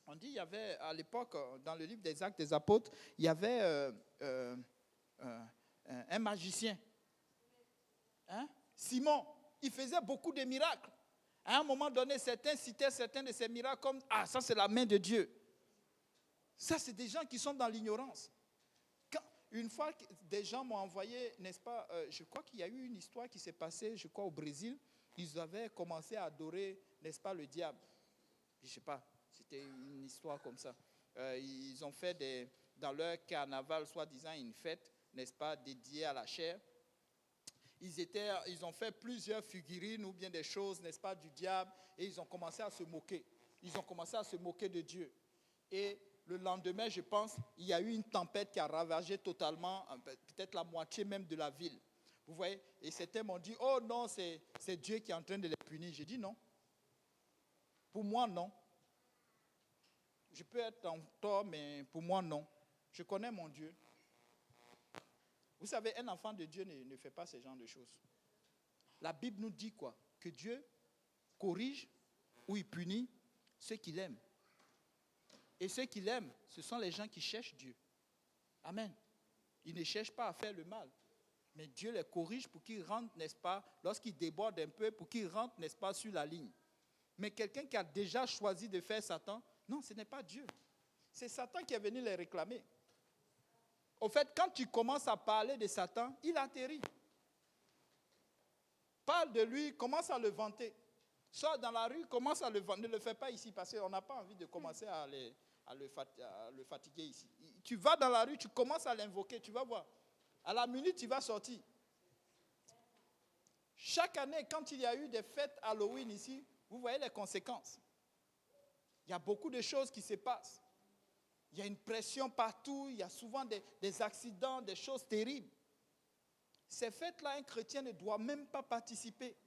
On dit, il y avait, à l'époque, dans le livre des Actes des Apôtres, il y avait un magicien. Hein? Simon, il faisait beaucoup de miracles. À un moment donné, certains citaient certains de ces miracles comme « Ah, ça c'est la main de Dieu ». Ça, c'est des gens qui sont dans l'ignorance. Une fois, des gens m'ont envoyé, n'est-ce pas, je crois qu'il y a eu une histoire qui s'est passée, je crois, au Brésil. Ils avaient commencé à adorer, n'est-ce pas, le diable. Je ne sais pas, c'était une histoire comme ça. Ils ont fait dans leur carnaval, soi-disant, une fête, n'est-ce pas, dédiée à la chair. Ils ont fait plusieurs figurines ou bien des choses, n'est-ce pas, du diable, et ils ont commencé à se moquer. Ils ont commencé à se moquer de Dieu. Et le lendemain, je pense, il y a eu une tempête qui a ravagé totalement, peut-être la moitié même de la ville. Vous voyez? Et certains m'ont dit, oh non, c'est Dieu qui est en train de les punir. J'ai dit non. Pour moi, non. Je peux être en tort, mais pour moi, non. Je connais mon Dieu. Vous savez, un enfant de Dieu ne fait pas ce genre de choses. La Bible nous dit quoi? Que Dieu corrige ou il punit ceux qu'il aime. Et ceux qu'il aime, ce sont les gens qui cherchent Dieu. Amen. Ils ne cherchent pas à faire le mal. Mais Dieu les corrige pour qu'ils rentrent, n'est-ce pas, lorsqu'ils débordent un peu, pour qu'ils rentrent, n'est-ce pas, sur la ligne. Mais quelqu'un qui a déjà choisi de faire Satan, non, ce n'est pas Dieu. C'est Satan qui est venu les réclamer. Au fait, quand tu commences à parler de Satan, il atterrit. Parle de lui, commence à le vanter. Sors dans la rue, commence à le vanter. Ne le fais pas ici parce qu'on n'a pas envie de commencer à le fatiguer ici. Tu vas dans la rue, tu commences à l'invoquer, tu vas voir. À la minute, tu vas sortir. Chaque année, quand il y a eu des fêtes Halloween ici, vous voyez les conséquences. Il y a beaucoup de choses qui se passent. Il y a une pression partout, il y a souvent des accidents, des choses terribles. Ces fêtes-là, un chrétien ne doit même pas participer.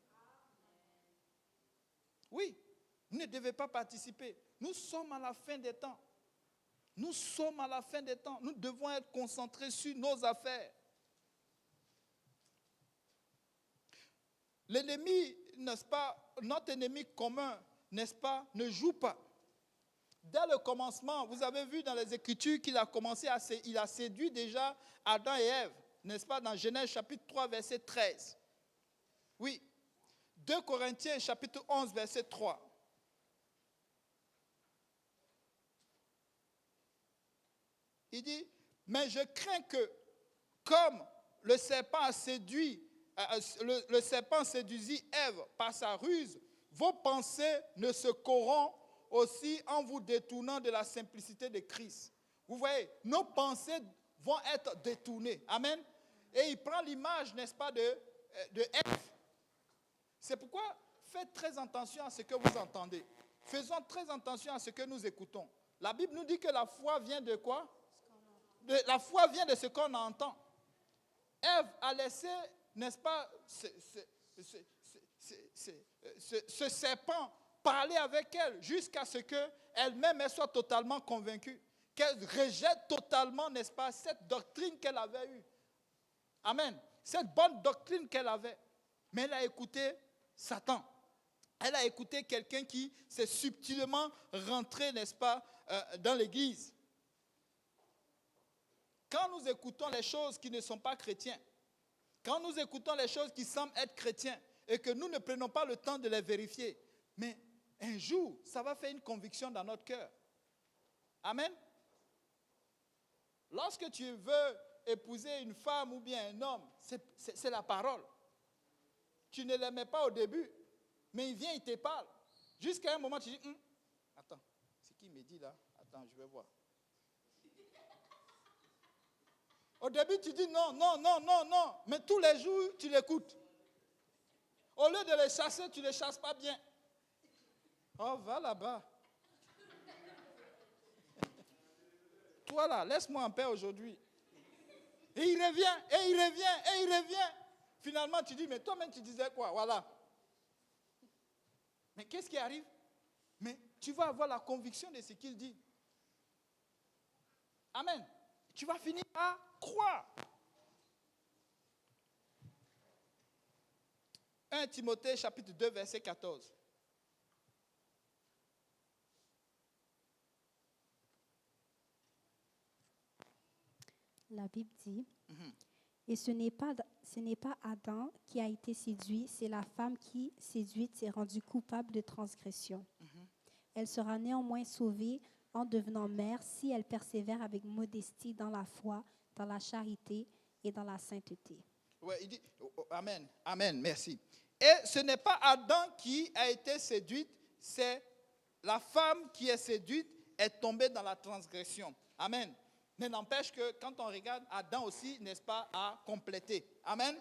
Oui, vous ne devez pas participer. Nous sommes à la fin des temps. Nous sommes à la fin des temps. Nous devons être concentrés sur nos affaires. L'ennemi, n'est-ce pas, notre ennemi commun, n'est-ce pas, ne joue pas. Dès le commencement, vous avez vu dans les Écritures qu'il a commencé il a séduit déjà Adam et Ève, n'est-ce pas, dans Genèse chapitre 3, verset 13. Oui. 2 Corinthiens chapitre 11, verset 3. Il dit, mais je crains que, comme le serpent séduisit Ève par sa ruse, vos pensées ne se corrompent aussi en vous détournant de la simplicité de Christ. Vous voyez, nos pensées vont être détournées. Amen. Et il prend l'image, n'est-ce pas, de Ève. C'est pourquoi faites très attention à ce que vous entendez. Faisons très attention à ce que nous écoutons. La Bible nous dit que la foi vient de quoi? La foi vient de ce qu'on entend. Ève a laissé, n'est-ce pas, ce serpent parler avec elle jusqu'à ce qu'elle-même soit totalement convaincue, qu'elle rejette totalement, n'est-ce pas, cette doctrine qu'elle avait eue. Amen. Cette bonne doctrine qu'elle avait. Mais elle a écouté Satan. Elle a écouté quelqu'un qui s'est subtilement rentré, n'est-ce pas, dans l'église. Quand nous écoutons les choses qui ne sont pas chrétiennes, quand nous écoutons les choses qui semblent être chrétiennes et que nous ne prenons pas le temps de les vérifier, mais un jour, ça va faire une conviction dans notre cœur. Amen. Lorsque tu veux épouser une femme ou bien un homme, c'est la parole. Tu ne l'aimais pas au début, mais il vient, il te parle. Jusqu'à un moment, tu dis, attends, c'est qui me dit là? Attends, je vais voir. Au début, tu dis non, non, non, non, non. Mais tous les jours, tu l'écoutes. Au lieu de les chasser, tu ne les chasses pas bien. Oh, va là-bas. Toi là, laisse-moi en paix aujourd'hui. Et il revient, et il revient, et il revient. Finalement, tu dis, mais toi-même, tu disais quoi? Voilà. Mais qu'est-ce qui arrive? Mais tu vas avoir la conviction de ce qu'il dit. Amen. Tu vas finir par croire. 1 Timothée chapitre 2, verset 14. La Bible dit, et ce n'est pas Adam qui a été séduit, c'est la femme qui, séduite, s'est rendue coupable de transgression. Elle sera néanmoins sauvée en devenant mère si elle persévère avec modestie dans la foi, dans la charité et dans la sainteté. Ouais, il dit, Amen, Amen, merci. Et ce n'est pas Adam qui a été séduite, c'est la femme qui est séduite, est tombée dans la transgression. Amen. Mais n'empêche que quand on regarde, Adam aussi, n'est-ce pas, a complété. Amen.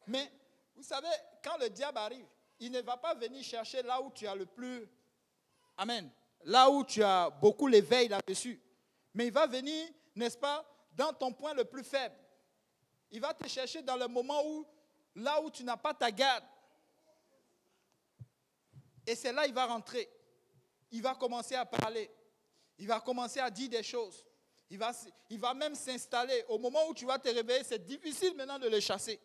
Mais vous savez, quand le diable arrive, il ne va pas venir chercher là où tu as le plus... Amen. Là où tu as beaucoup l'éveil là-dessus. Mais il va venir, n'est-ce pas, dans ton point le plus faible. Il va te chercher dans le moment où, là où tu n'as pas ta garde. Et c'est là qu'il va rentrer. Il va commencer à parler. Il va commencer à dire des choses. Il va même s'installer. Au moment où tu vas te réveiller, c'est difficile maintenant de le chasser.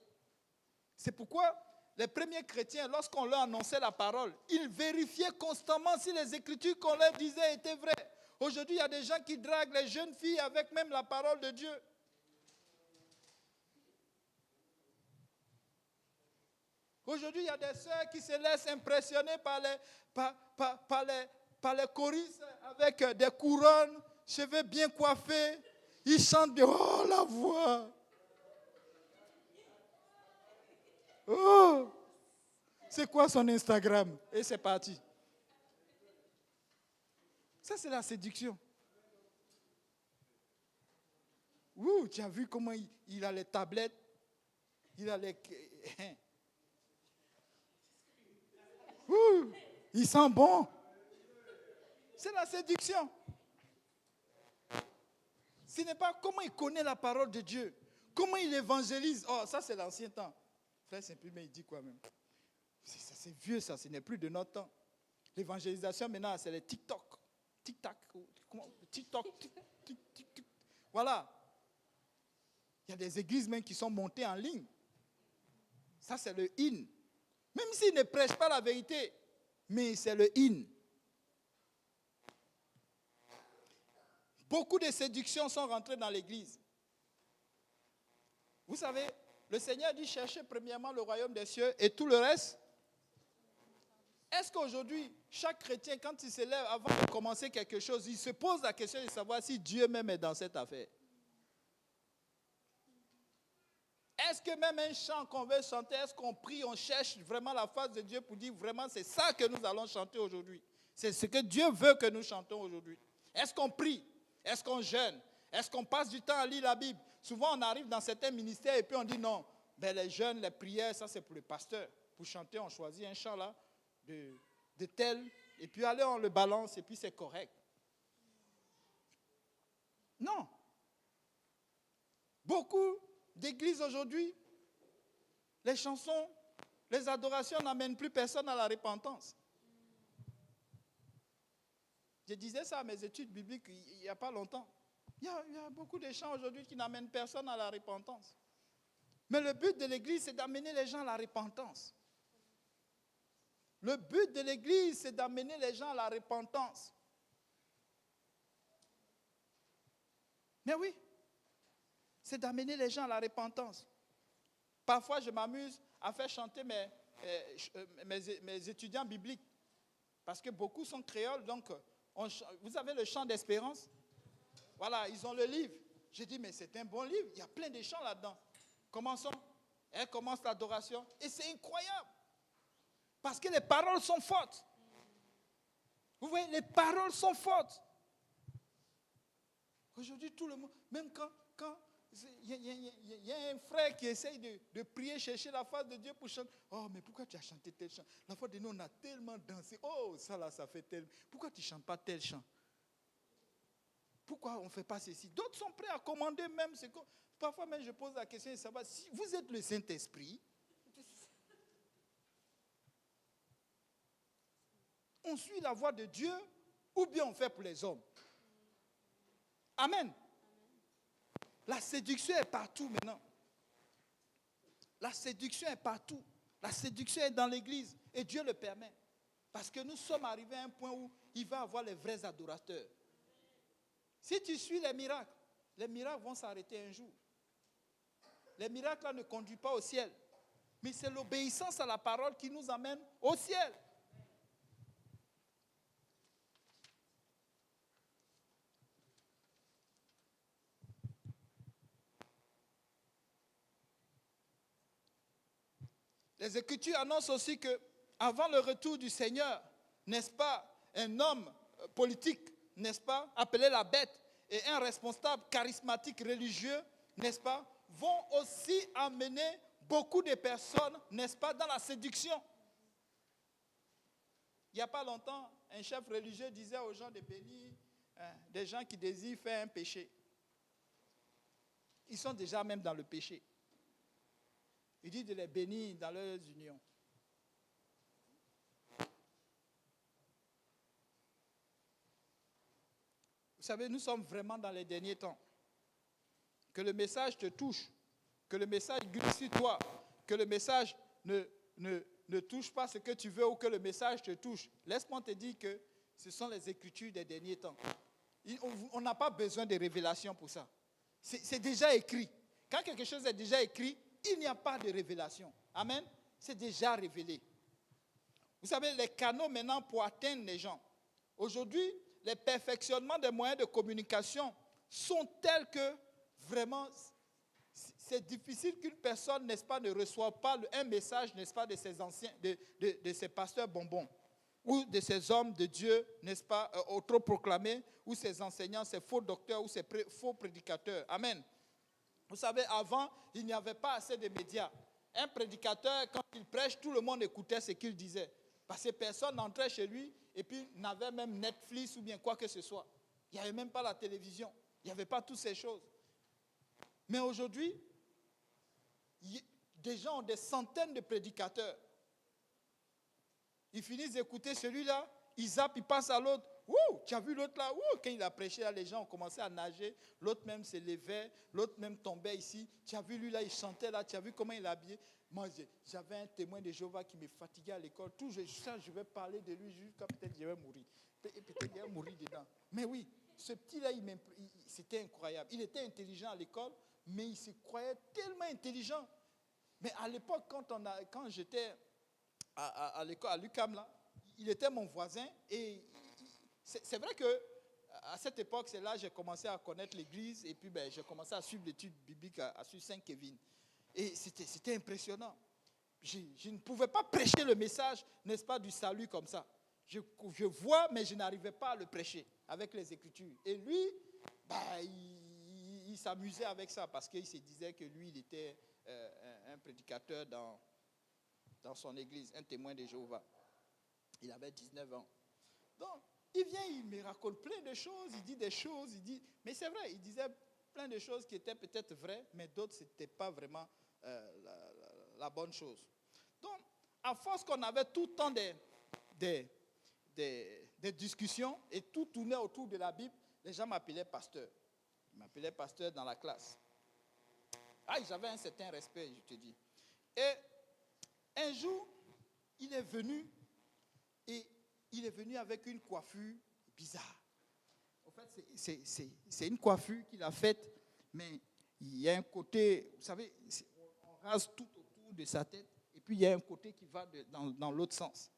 C'est pourquoi les premiers chrétiens, lorsqu'on leur annonçait la parole, ils vérifiaient constamment si les écritures qu'on leur disait étaient vraies. Aujourd'hui, il y a des gens qui draguent les jeunes filles avec même la parole de Dieu. Aujourd'hui, il y a des sœurs qui se laissent impressionner par les choristes avec des couronnes, cheveux bien coiffés. Ils chantent bien. Oh, la voix! Oh! C'est quoi son Instagram? Et c'est parti. Ça, c'est la séduction. Ouh, tu as vu comment il a les tablettes? Il a les... Ouh, il sent bon. C'est la séduction. Ce n'est pas comment il connaît la parole de Dieu. Comment il évangélise. Oh, ça c'est l'ancien temps. Frère Saint-Pulmé, il dit quoi même? C'est vieux ça, ce n'est plus de notre temps. L'évangélisation maintenant, c'est les TikTok. TikTok. TikTok. Voilà. Il y a des églises même qui sont montées en ligne. Ça c'est le in. Même s'ils ne prêchent pas la vérité, mais c'est le in. Beaucoup de séductions sont rentrées dans l'église. Vous savez, le Seigneur dit cherchez premièrement le royaume des cieux et tout le reste. Est-ce qu'aujourd'hui, chaque chrétien, quand il se lève avant de commencer quelque chose, il se pose la question de savoir si Dieu même est dans cette affaire? Est-ce que même un chant qu'on veut chanter, est-ce qu'on prie, on cherche vraiment la face de Dieu pour dire vraiment c'est ça que nous allons chanter aujourd'hui? C'est ce que Dieu veut que nous chantons aujourd'hui. Est-ce qu'on prie? Est-ce qu'on jeûne? Est-ce qu'on passe du temps à lire la Bible? Souvent on arrive dans certains ministères et puis on dit non, ben les jeûnes, les prières, ça c'est pour les pasteurs. Pour chanter, on choisit un chant là de tel, et puis allez on le balance et puis c'est correct. Non. Beaucoup d'églises aujourd'hui, les chansons, les adorations n'amènent plus personne à la repentance. Je disais ça à mes études bibliques il n'y a pas longtemps. Il y a beaucoup de chants aujourd'hui qui n'amènent personne à la repentance. Mais le but de l'église, c'est d'amener les gens à la repentance. Le but de l'église, c'est d'amener les gens à la repentance. Mais oui, c'est d'amener les gens à la repentance. Parfois, je m'amuse à faire chanter mes étudiants bibliques. Parce que beaucoup sont créoles, donc vous avez le chant d'espérance. Voilà, ils ont le livre. J'ai dit, mais c'est un bon livre, il y a plein de chants là-dedans. Commençons. Elle commence l'adoration. Et c'est incroyable. Parce que les paroles sont fortes. Vous voyez, les paroles sont fortes. Aujourd'hui, tout le monde, même quand il y a un frère qui essaye de prier, chercher la face de Dieu pour chanter. Oh, mais pourquoi tu as chanté tel chant? La fois de nous, on a tellement dansé. Oh, ça là, ça fait tel. Pourquoi tu ne chantes pas tel chant? Pourquoi on ne fait pas ceci? D'autres sont prêts à commander même. Parfois même, je pose la question de savoir si vous êtes le Saint-Esprit. On suit la voix de Dieu ou bien on fait pour les hommes. Amen. La séduction est partout maintenant. La séduction est partout. La séduction est dans l'église et Dieu le permet. Parce que nous sommes arrivés à un point où il va y avoir les vrais adorateurs. Si tu suis les miracles vont s'arrêter un jour. Les miracles là ne conduisent pas au ciel. Mais c'est l'obéissance à la parole qui nous amène au ciel. Les Écritures annoncent aussi que avant le retour du Seigneur, n'est-ce pas, un homme politique, n'est-ce pas, appelé la bête, et un responsable charismatique religieux, n'est-ce pas, vont aussi amener beaucoup de personnes, n'est-ce pas, dans la séduction. Il n'y a pas longtemps, un chef religieux disait aux gens de bénir des gens qui désirent faire un péché. Ils sont déjà même dans le péché. Il dit de les bénir dans leurs unions. Vous savez, nous sommes vraiment dans les derniers temps. Que le message te touche, que le message glisse sur toi, que le message ne touche pas ce que tu veux ou que le message te touche. Laisse-moi te dire que ce sont les Écritures des derniers temps. On n'a pas besoin de révélation pour ça. C'est déjà écrit. Quand quelque chose est déjà écrit, il n'y a pas de révélation. Amen. C'est déjà révélé. Vous savez, les canaux maintenant pour atteindre les gens. Aujourd'hui, les perfectionnements des moyens de communication sont tels que vraiment, c'est difficile qu'une personne, n'est-ce pas, ne reçoive pas un message, n'est-ce pas, de ses anciens, de ses pasteurs bonbons, ou de ces hommes de Dieu, n'est-ce pas, autoproclamés, ou ses enseignants, ses faux docteurs, ou ses faux prédicateurs. Amen. Vous savez, avant, il n'y avait pas assez de médias. Un prédicateur, quand il prêche, tout le monde écoutait ce qu'il disait. Parce que personne n'entrait chez lui et puis n'avait même Netflix ou bien quoi que ce soit. Il n'y avait même pas la télévision. Il n'y avait pas toutes ces choses. Mais aujourd'hui, des gens ont des centaines de prédicateurs. Ils finissent d'écouter celui-là, ils zappent, ils passent à l'autre. Ouh, tu as vu l'autre là? Ouh, quand il a prêché, là, les gens ont commencé à nager. L'autre même se levait, l'autre même tombait ici. Tu as vu lui là, il chantait là, tu as vu comment il est habillé? Moi, j'avais un témoin de Jéhovah qui me fatiguait à l'école. Tout ça, je vais parler de lui jusqu'à peut-être je vais mourir. Peut-être il va mourir dedans. Mais oui, ce petit-là, c'était incroyable. Il était intelligent à l'école, mais il se croyait tellement intelligent. Mais à l'époque, quand j'étais à l'école, à l'UQAM, là, il était mon voisin. Et c'est vrai qu'à cette époque, c'est là que j'ai commencé à connaître l'église. Et puis, j'ai commencé à suivre l'étude biblique à suivre Saint-Kévin. Et c'était impressionnant. Je ne pouvais pas prêcher le message, n'est-ce pas, du salut comme ça. Je vois, mais je n'arrivais pas à le prêcher avec les Écritures. Et lui, il s'amusait avec ça parce qu'il se disait que lui, il était un prédicateur dans son église, un témoin de Jéhovah. Il avait 19 ans. Donc, il vient, il me raconte plein de choses, il dit des choses, mais c'est vrai, il disait plein de choses qui étaient peut-être vraies, mais d'autres, ce n'était pas vraiment la bonne chose. Donc, à force qu'on avait tout le temps des discussions et tout tournait autour de la Bible, les gens m'appelaient pasteur. Ils m'appelaient pasteur dans la classe. J'avais un certain respect, je te dis. Et un jour, il est venu avec une coiffure bizarre. En fait, c'est une coiffure qu'il a faite, mais il y a un côté, vous savez, on rase tout autour de sa tête, et puis il y a un côté qui va dans l'autre sens.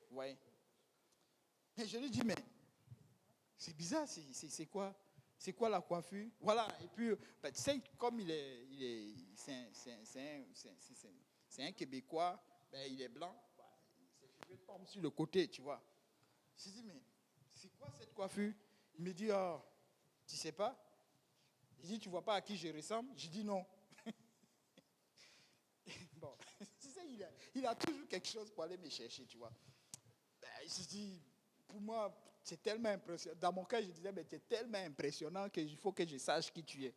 Vous voyez? Et je lui dis, mais c'est bizarre, c'est quoi? C'est quoi la coiffure? Voilà, et puis, tu sais, comme c'est un Québécois, il est blanc, ses cheveux tombent sur le côté, tu vois. Je dis, mais c'est quoi cette coiffure? Il me dit, tu sais pas? Il dit, tu vois pas à qui je ressemble? Je dis non. Bon, tu sais, il a toujours quelque chose pour aller me chercher, tu vois. Je dis, pour moi, c'est tellement impressionnant. Dans mon cas, je disais, mais c'est tellement impressionnant qu'il faut que je sache qui tu es,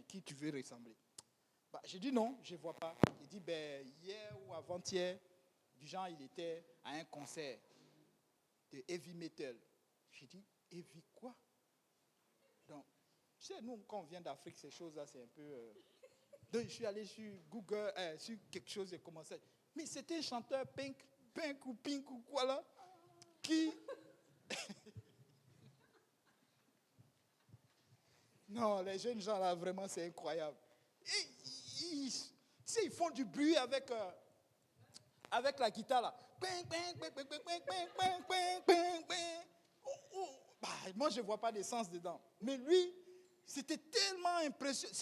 qui tu veux ressembler. Je dis non, je ne vois pas. Il dit, hier ou avant-hier, du genre, il était à un concert de heavy metal. J'ai dit, heavy quoi? Donc, tu sais, nous, quand on vient d'Afrique, ces choses-là, c'est un peu... Donc, je suis allé sur Google, sur quelque chose, et commencé. Mais c'était un chanteur pink ou quoi là, qui... Non, les jeunes gens là, vraiment, c'est incroyable. Tu sais, ils font du bruit avec la guitare là. Moi, je ne vois pas d'essence dedans. Mais lui, c'était tellement impressionnant.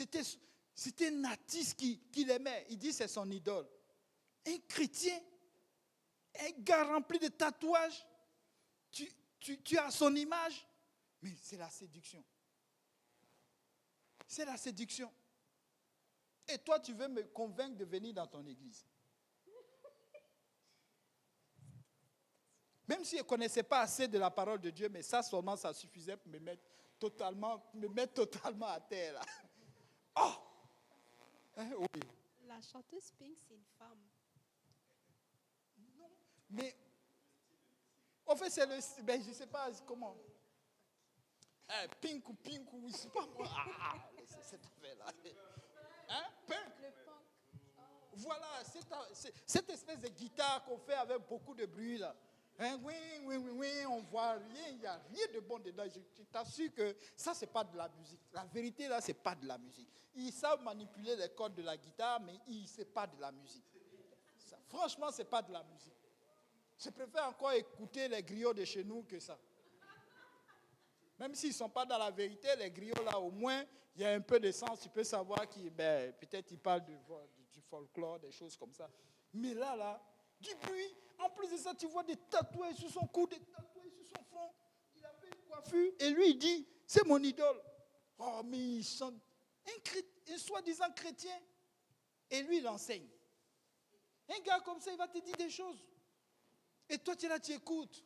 C'était un artiste qu'il aimait. Il dit c'est son idole. Un chrétien, un gars rempli de tatouages, tu as son image, mais c'est la séduction. C'est la séduction. Et toi, tu veux me convaincre de venir dans ton église. Même si je ne connaissais pas assez de la parole de Dieu, mais ça seulement, ça suffisait pour me mettre totalement à terre. Là. Oh! Hein, oui. La chanteuse Pink, c'est une femme. Non, mais en fait, c'est le... Ben, je ne sais pas comment. Pink ou c'est pas moi. C'est cette affaire-là. Hein? Pink. Le punk. Voilà, cette espèce de guitare qu'on fait avec beaucoup de bruit là. Hein, oui, on voit rien, il n'y a rien de bon dedans. Je t'assure que ça, c'est pas de la musique. La vérité là, c'est pas de la musique. Ils savent manipuler les cordes de la guitare, mais c'est pas de la musique. Ça, franchement, c'est pas de la musique. Je préfère encore écouter les griots de chez nous que ça. Même s'ils ne sont pas dans la vérité, les griots là, au moins, il y a un peu de sens. Tu peux savoir qu'ils, peut-être ils parlent du folklore, des choses comme ça. Mais là, du bruit. En plus de ça, tu vois des tatouages sur son cou, des tatouages sur son front. Il a fait une coiffure et lui, il dit, c'est mon idole. Oh, mais il chante. Un soi-disant chrétien. Et lui, il enseigne. Un gars comme ça, il va te dire des choses. Et toi, tu es là, tu écoutes.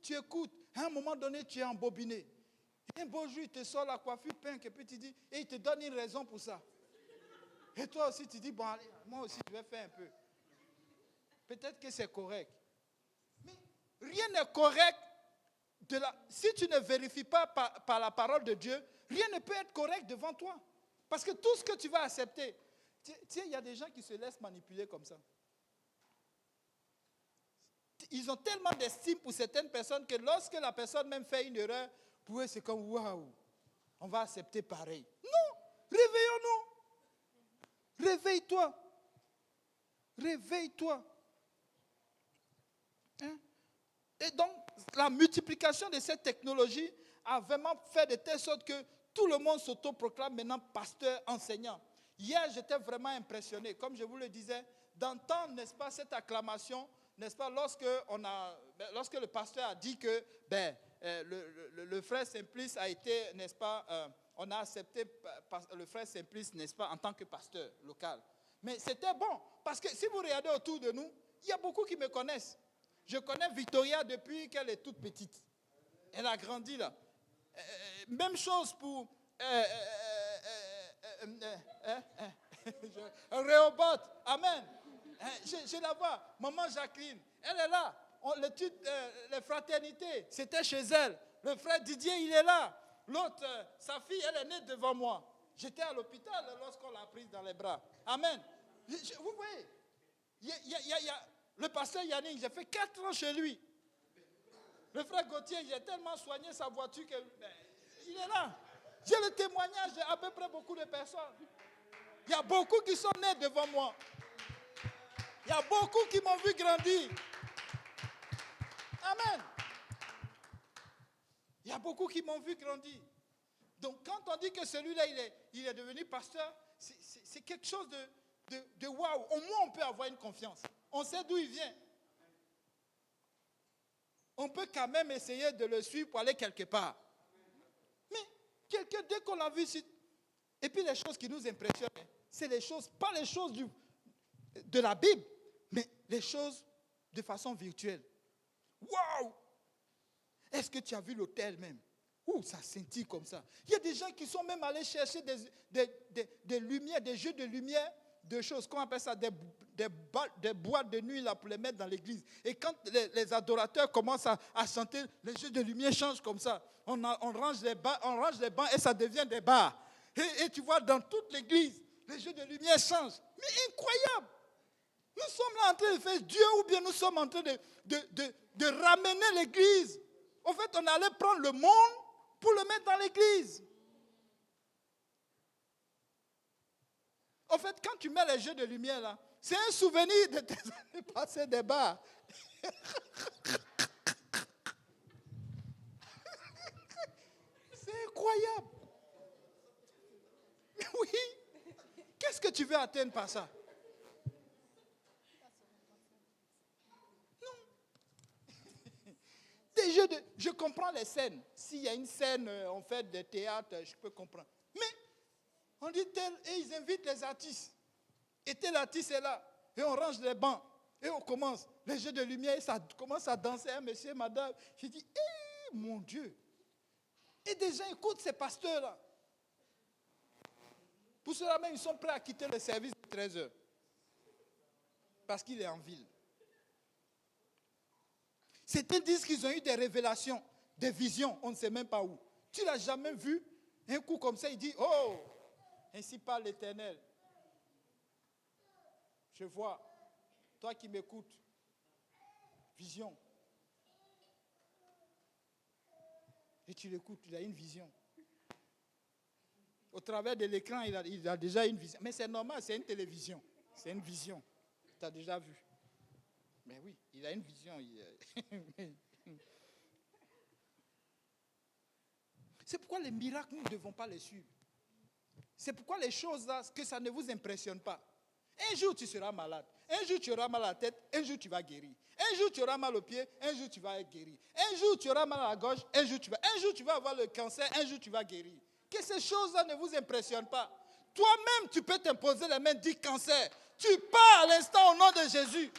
Tu écoutes. À un moment donné, tu es embobiné. Et un beau jour, il te sort la coiffure pink et puis tu dis, et il te donne une raison pour ça. Et toi aussi, tu dis, bon, allez, moi aussi, je vais faire un peu. Peut-être que c'est correct. Mais rien n'est correct. Si tu ne vérifies pas par la parole de Dieu, rien ne peut être correct devant toi. Parce que tout ce que tu vas accepter, tiens, il y a des gens qui se laissent manipuler comme ça. Ils ont tellement d'estime pour certaines personnes que lorsque la personne même fait une erreur, pour eux c'est comme waouh, on va accepter pareil. Non, réveillons-nous. Réveille-toi. Réveille-toi. Hein? Et donc, la multiplication de cette technologie a vraiment fait de telle sorte que tout le monde s'autoproclame maintenant pasteur, enseignant. Hier, j'étais vraiment impressionné. Comme je vous le disais, d'entendre, n'est-ce pas, cette acclamation, n'est-ce pas, lorsque le pasteur a dit que le frère Simplice a été, n'est-ce pas, on a accepté le frère Simplice, n'est-ce pas, en tant que pasteur local. Mais c'était bon, parce que si vous regardez autour de nous, il y a beaucoup qui me connaissent. Je connais Victoria depuis qu'elle est toute petite. Elle a grandi là. Même chose pour Rehoboth. Amen. Je la vois. Maman Jacqueline, elle est là. Les fraternités, c'était chez elle. Le frère Didier, il est là. L'autre, sa fille, elle est née devant moi. J'étais à l'hôpital lorsqu'on l'a prise dans les bras. Amen. Vous voyez, il y a le pasteur Yannick, j'ai fait 4 ans chez lui. Le frère Gauthier, j'ai tellement soigné sa voiture qu'il est là. J'ai le témoignage d'à peu près beaucoup de personnes. Il y a beaucoup qui sont nés devant moi. Il y a beaucoup qui m'ont vu grandir. Amen. Il y a beaucoup qui m'ont vu grandir. Donc quand on dit que celui-là, il est devenu pasteur, c'est quelque chose de waouh. Au moins, on peut avoir une confiance. On sait d'où il vient. On peut quand même essayer de le suivre pour aller quelque part. Mais quelqu'un, dès qu'on l'a vu ici, et puis les choses qui nous impressionnent, c'est les choses, pas les choses de la Bible, mais les choses de façon virtuelle. Waouh! Est-ce que tu as vu l'hôtel même? Ouh, ça scintille comme ça. Il y a des gens qui sont même allés chercher des lumières, des jeux de lumière, de choses, qu'on appelle ça, des boîtes de nuit là, pour les mettre dans l'église. Et quand les adorateurs commencent à chanter, les jeux de lumière changent comme ça. On range les bancs et ça devient des bars. Et tu vois, dans toute l'église, les jeux de lumière changent. Mais incroyable! Nous sommes là en train de faire Dieu ou bien nous sommes en train de ramener l'église. En fait, on allait prendre le monde pour le mettre dans l'église. En fait, quand tu mets les jeux de lumière là, c'est un souvenir de tes années passées des bars. C'est incroyable. Oui. Qu'est-ce que tu veux atteindre par ça? Je comprends les scènes. S'il y a une scène, on fait des théâtres, je peux comprendre. Mais on dit tel, et ils invitent les artistes. Et tel artiste est là. Et on range les bancs. Et on commence. Les jeux de lumière, ça commence à danser, hein, monsieur, madame. Je dis, mon Dieu. Et des gens écoutent ces pasteurs-là. Pour cela même, ils sont prêts à quitter le service de 13 heures. Parce qu'il est en ville. Certains disent qu'ils ont eu des révélations, des visions, on ne sait même pas où. Tu ne l'as jamais vu? Un coup comme ça, il dit, oh, ainsi parle l'Éternel. Je vois, toi qui m'écoutes, vision. Et tu l'écoutes, il a une vision. Au travers de l'écran, il a déjà une vision. Mais c'est normal, c'est une télévision. C'est une vision. Tu as déjà vu. Mais oui, il a une vision. C'est pourquoi les miracles, nous ne devons pas les suivre. C'est pourquoi les choses là, que ça ne vous impressionne pas. Un jour, tu seras malade. Un jour, tu auras mal à la tête. Un jour, tu vas guérir. Un jour, tu auras mal au pied. Un jour, tu vas être guéri. Un jour, tu auras mal à la gorge. Un jour, tu vas avoir le cancer. Un jour, tu vas guérir. Que ces choses-là ne vous impressionnent pas. Toi-même, tu peux t'imposer les mains, dis cancer. Tu pars à l'instant au nom de Jésus.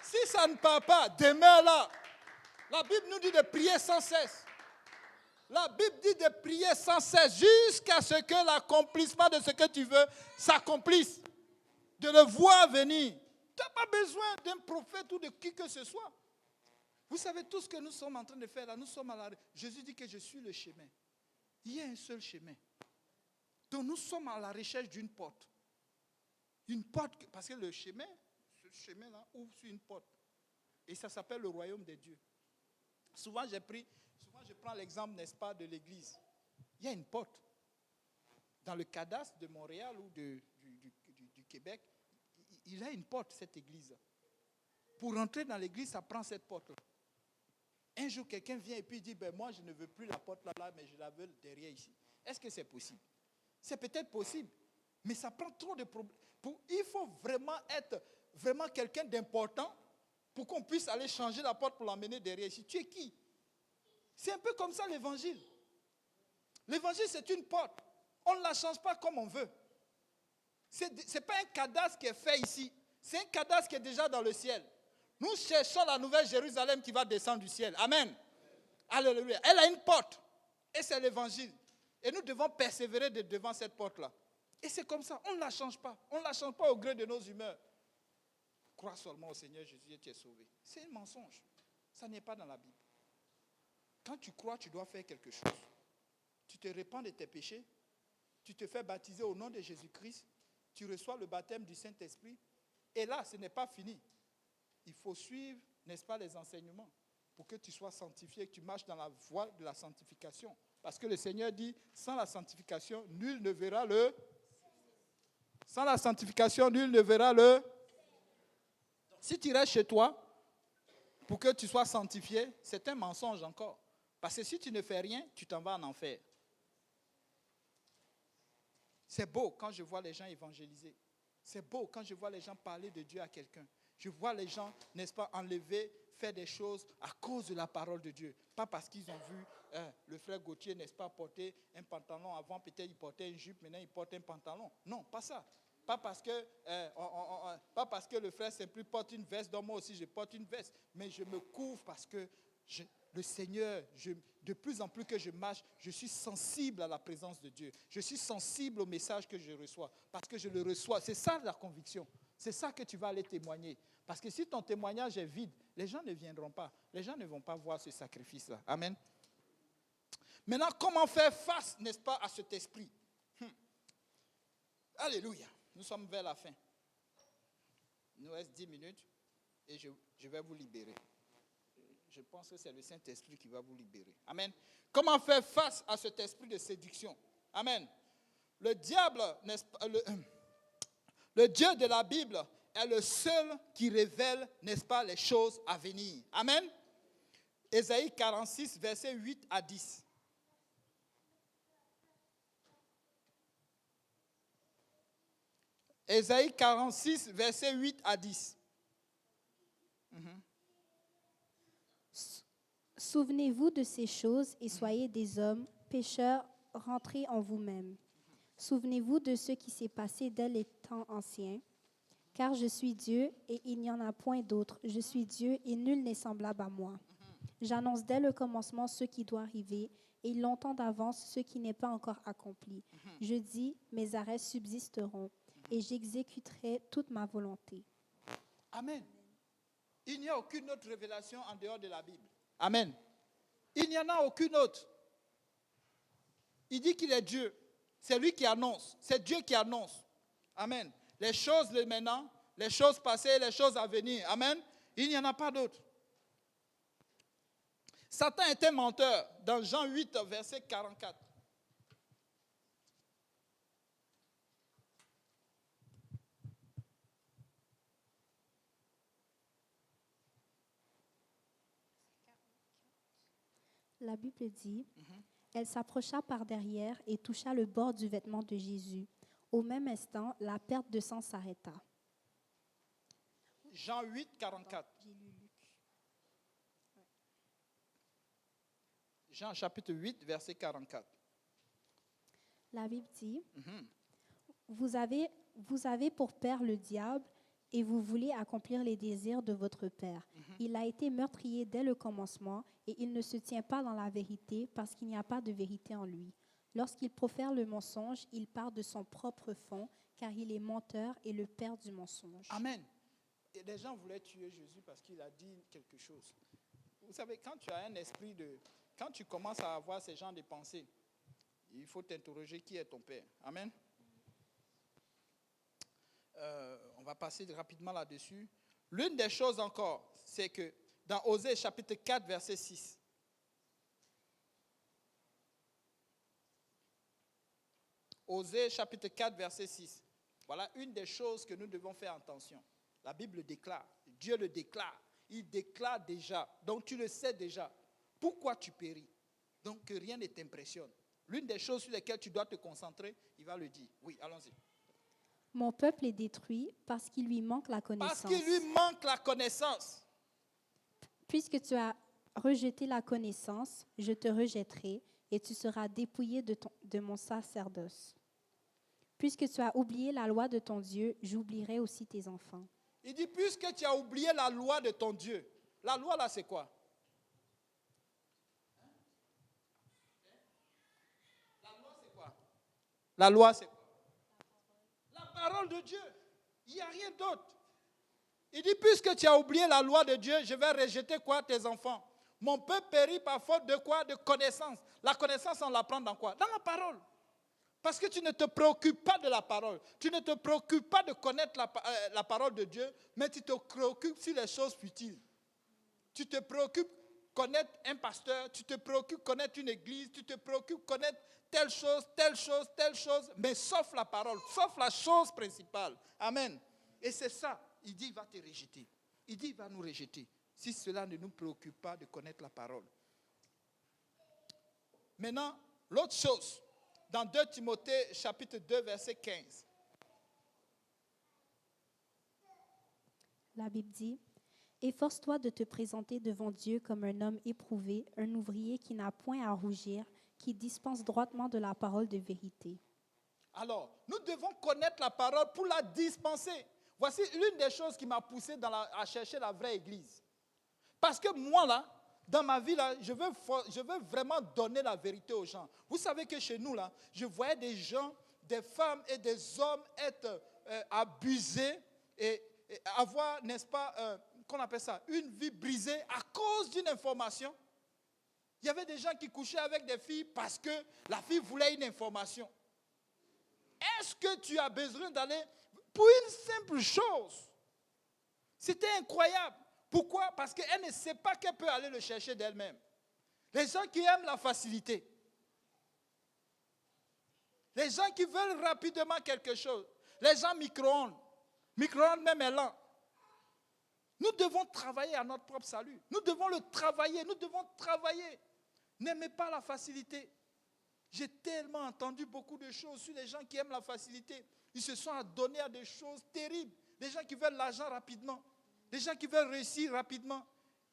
Si ça ne part pas, demeure là. La Bible nous dit de prier sans cesse. La Bible dit de prier sans cesse jusqu'à ce que l'accomplissement de ce que tu veux s'accomplisse. De le voir venir. Tu n'as pas besoin d'un prophète ou de qui que ce soit. Vous savez tout ce que nous sommes en train de faire là. Nous sommes à la... Jésus dit que je suis le chemin. Il y a un seul chemin. Donc nous sommes à la recherche d'une porte. Une porte, parce que le chemin, ce chemin-là ouvre sur une porte. Et ça s'appelle le royaume des dieux. Souvent je prends l'exemple, n'est-ce pas, de l'église. Il y a une porte. Dans le cadastre de Montréal ou du Québec, il a une porte, cette église. Pour rentrer dans l'église, ça prend cette porte. Un jour, quelqu'un vient et puis dit, moi, je ne veux plus la porte là, mais je la veux derrière ici. Est-ce que c'est possible? C'est peut-être possible, mais ça prend trop de problèmes. Il faut vraiment être quelqu'un d'important pour qu'on puisse aller changer la porte pour l'emmener derrière ici. Tu es qui? C'est un peu comme ça l'évangile. L'évangile, c'est une porte. On ne la change pas comme on veut. Ce n'est pas un cadastre qui est fait ici. C'est un cadastre qui est déjà dans le ciel. Nous cherchons la nouvelle Jérusalem qui va descendre du ciel. Amen. Alléluia. Elle a une porte. Et c'est l'évangile. Et nous devons persévérer devant cette porte-là. Et c'est comme ça. On ne la change pas. On ne la change pas au gré de nos humeurs. Crois seulement au Seigneur Jésus et tu es sauvé. C'est un mensonge. Ça n'est pas dans la Bible. Quand tu crois, tu dois faire quelque chose. Tu te répands de tes péchés. Tu te fais baptiser au nom de Jésus-Christ. Tu reçois le baptême du Saint-Esprit. Et là, ce n'est pas fini. Il faut suivre, n'est-ce pas, les enseignements pour que tu sois sanctifié, que tu marches dans la voie de la sanctification. Parce que le Seigneur dit, sans la sanctification, nul ne verra le... Sans la sanctification, nul ne verra le... Si tu restes chez toi, pour que tu sois sanctifié, c'est un mensonge encore. Parce que si tu ne fais rien, tu t'en vas en enfer. C'est beau quand je vois les gens évangéliser. C'est beau quand je vois les gens parler de Dieu à quelqu'un. Je vois les gens, n'est-ce pas, enlever, faire des choses à cause de la parole de Dieu. Pas parce qu'ils ont vu le frère Gauthier, n'est-ce pas, porter un pantalon. Avant, peut-être, il portait une jupe, maintenant, il porte un pantalon. Non, pas ça. Pas parce que le frère Saint-Plus porte une veste, donc moi aussi je porte une veste. Mais je me couvre parce que le Seigneur, de plus en plus que je marche, je suis sensible à la présence de Dieu. Je suis sensible au message que je reçois. Parce que je le reçois. C'est ça la conviction. C'est ça que tu vas aller témoigner. Parce que si ton témoignage est vide, les gens ne viendront pas. Les gens ne vont pas voir ce sacrifice-là. Amen. Maintenant, comment faire face, n'est-ce pas, à cet esprit? Alléluia. Nous sommes vers la fin. Il nous reste 10 minutes et je vais vous libérer. Je pense que c'est le Saint-Esprit qui va vous libérer. Amen. Comment faire face à cet esprit de séduction? Amen. Le diable, n'est-ce pas, le Dieu de la Bible est le seul qui révèle, n'est-ce pas, les choses à venir. Amen. Ésaïe 46, versets 8 à 10. Ésaïe 46, versets 8 à 10. Souvenez-vous de ces choses et soyez des hommes, pécheurs, rentrez en vous-même. Souvenez-vous de ce qui s'est passé dès les temps anciens. Car je suis Dieu et il n'y en a point d'autre. Je suis Dieu et nul n'est semblable à moi. J'annonce dès le commencement ce qui doit arriver et longtemps d'avance ce qui n'est pas encore accompli. Je dis, mes arrêts subsisteront et j'exécuterai toute ma volonté. Amen. Il n'y a aucune autre révélation en dehors de la Bible. Amen. Il n'y en a aucune autre. Il dit qu'il est Dieu. C'est lui qui annonce. C'est Dieu qui annonce. Amen. Les choses de maintenant, les choses passées, les choses à venir. Amen. Il n'y en a pas d'autre. Satan était menteur dans Jean 8, verset 44. La Bible dit, elle s'approcha par derrière et toucha le bord du vêtement de Jésus. Au même instant, la perte de sang s'arrêta. Jean 8, 44. Jean chapitre 8, verset 44. La Bible dit, vous avez pour père le diable et vous voulez accomplir les désirs de votre père. Il a été meurtrier dès le commencement et il ne se tient pas dans la vérité parce qu'il n'y a pas de vérité en lui. Lorsqu'il profère le mensonge, il part de son propre fond car il est menteur et le père du mensonge. Amen. Et les gens voulaient tuer Jésus parce qu'il a dit quelque chose. Vous savez, quand tu as un esprit de... Quand tu commences à avoir ce genre de pensées, il faut t'interroger qui est ton père. Amen. On va passer rapidement là-dessus. L'une des choses encore, c'est que dans Osée chapitre 4, verset 6, Osée chapitre 4, verset 6, voilà une des choses que nous devons faire attention. La Bible déclare, Dieu le déclare, il déclare déjà, donc tu le sais déjà. Pourquoi tu péris? Donc que rien ne t'impressionne. L'une des choses sur lesquelles tu dois te concentrer, il va le dire. Oui, allons-y. Mon peuple est détruit parce qu'il lui manque la connaissance. Parce qu'il lui manque la connaissance. Puisque tu as rejeté la connaissance, je te rejetterai et tu seras dépouillé de mon sacerdoce. Puisque tu as oublié la loi de ton Dieu, j'oublierai aussi tes enfants. Il dit, puisque tu as oublié la loi de ton Dieu. La loi là, c'est quoi? La loi, c'est quoi? La loi, c'est quoi? La parole de Dieu. Il n'y a rien d'autre. Il dit, puisque tu as oublié la loi de Dieu, je vais rejeter quoi? Tes enfants. Mon peuple périt par faute de quoi? De connaissance. La connaissance, on l'apprend dans quoi? Dans la parole. Parce que tu ne te préoccupes pas de la parole. Tu ne te préoccupes pas de connaître la parole de Dieu, mais tu te préoccupes sur les choses futiles. Tu te préoccupes de connaître un pasteur, tu te préoccupes de connaître une église, tu te préoccupes de connaître telle chose, mais sauf la parole, sauf la chose principale. Amen. Et c'est ça. Il dit, il va te rejeter. Il dit, il va nous rejeter. Si cela ne nous préoccupe pas de connaître la parole. Maintenant, l'autre chose, dans 2 Timothée chapitre 2, verset 15. La Bible dit, « Efforce-toi de te présenter devant Dieu comme un homme éprouvé, un ouvrier qui n'a point à rougir, qui dispense droitement de la parole de vérité. » Alors, nous devons connaître la parole pour la dispenser. Voici l'une des choses qui m'a poussé à chercher la vraie église. Parce que moi, là, dans ma vie, là, je veux vraiment donner la vérité aux gens. Vous savez que chez nous, là, je voyais des gens, des femmes et des hommes être abusés et avoir, n'est-ce pas, qu'on appelle ça, une vie brisée à cause d'une information. Il y avait des gens qui couchaient avec des filles parce que la fille voulait une information. Est-ce que tu as besoin d'aller pour une simple chose? C'était incroyable. Pourquoi? Parce qu'elle ne sait pas qu'elle peut aller le chercher d'elle-même. Les gens qui aiment la facilité. Les gens qui veulent rapidement quelque chose. Les gens micro-ondes. Micro-ondes même est lent. Nous devons travailler à notre propre salut. Nous devons le travailler. Nous devons travailler. N'aimez pas la facilité. J'ai tellement entendu beaucoup de choses sur les gens qui aiment la facilité. Ils se sont adonnés à des choses terribles. Des gens qui veulent l'argent rapidement. Des gens qui veulent réussir rapidement.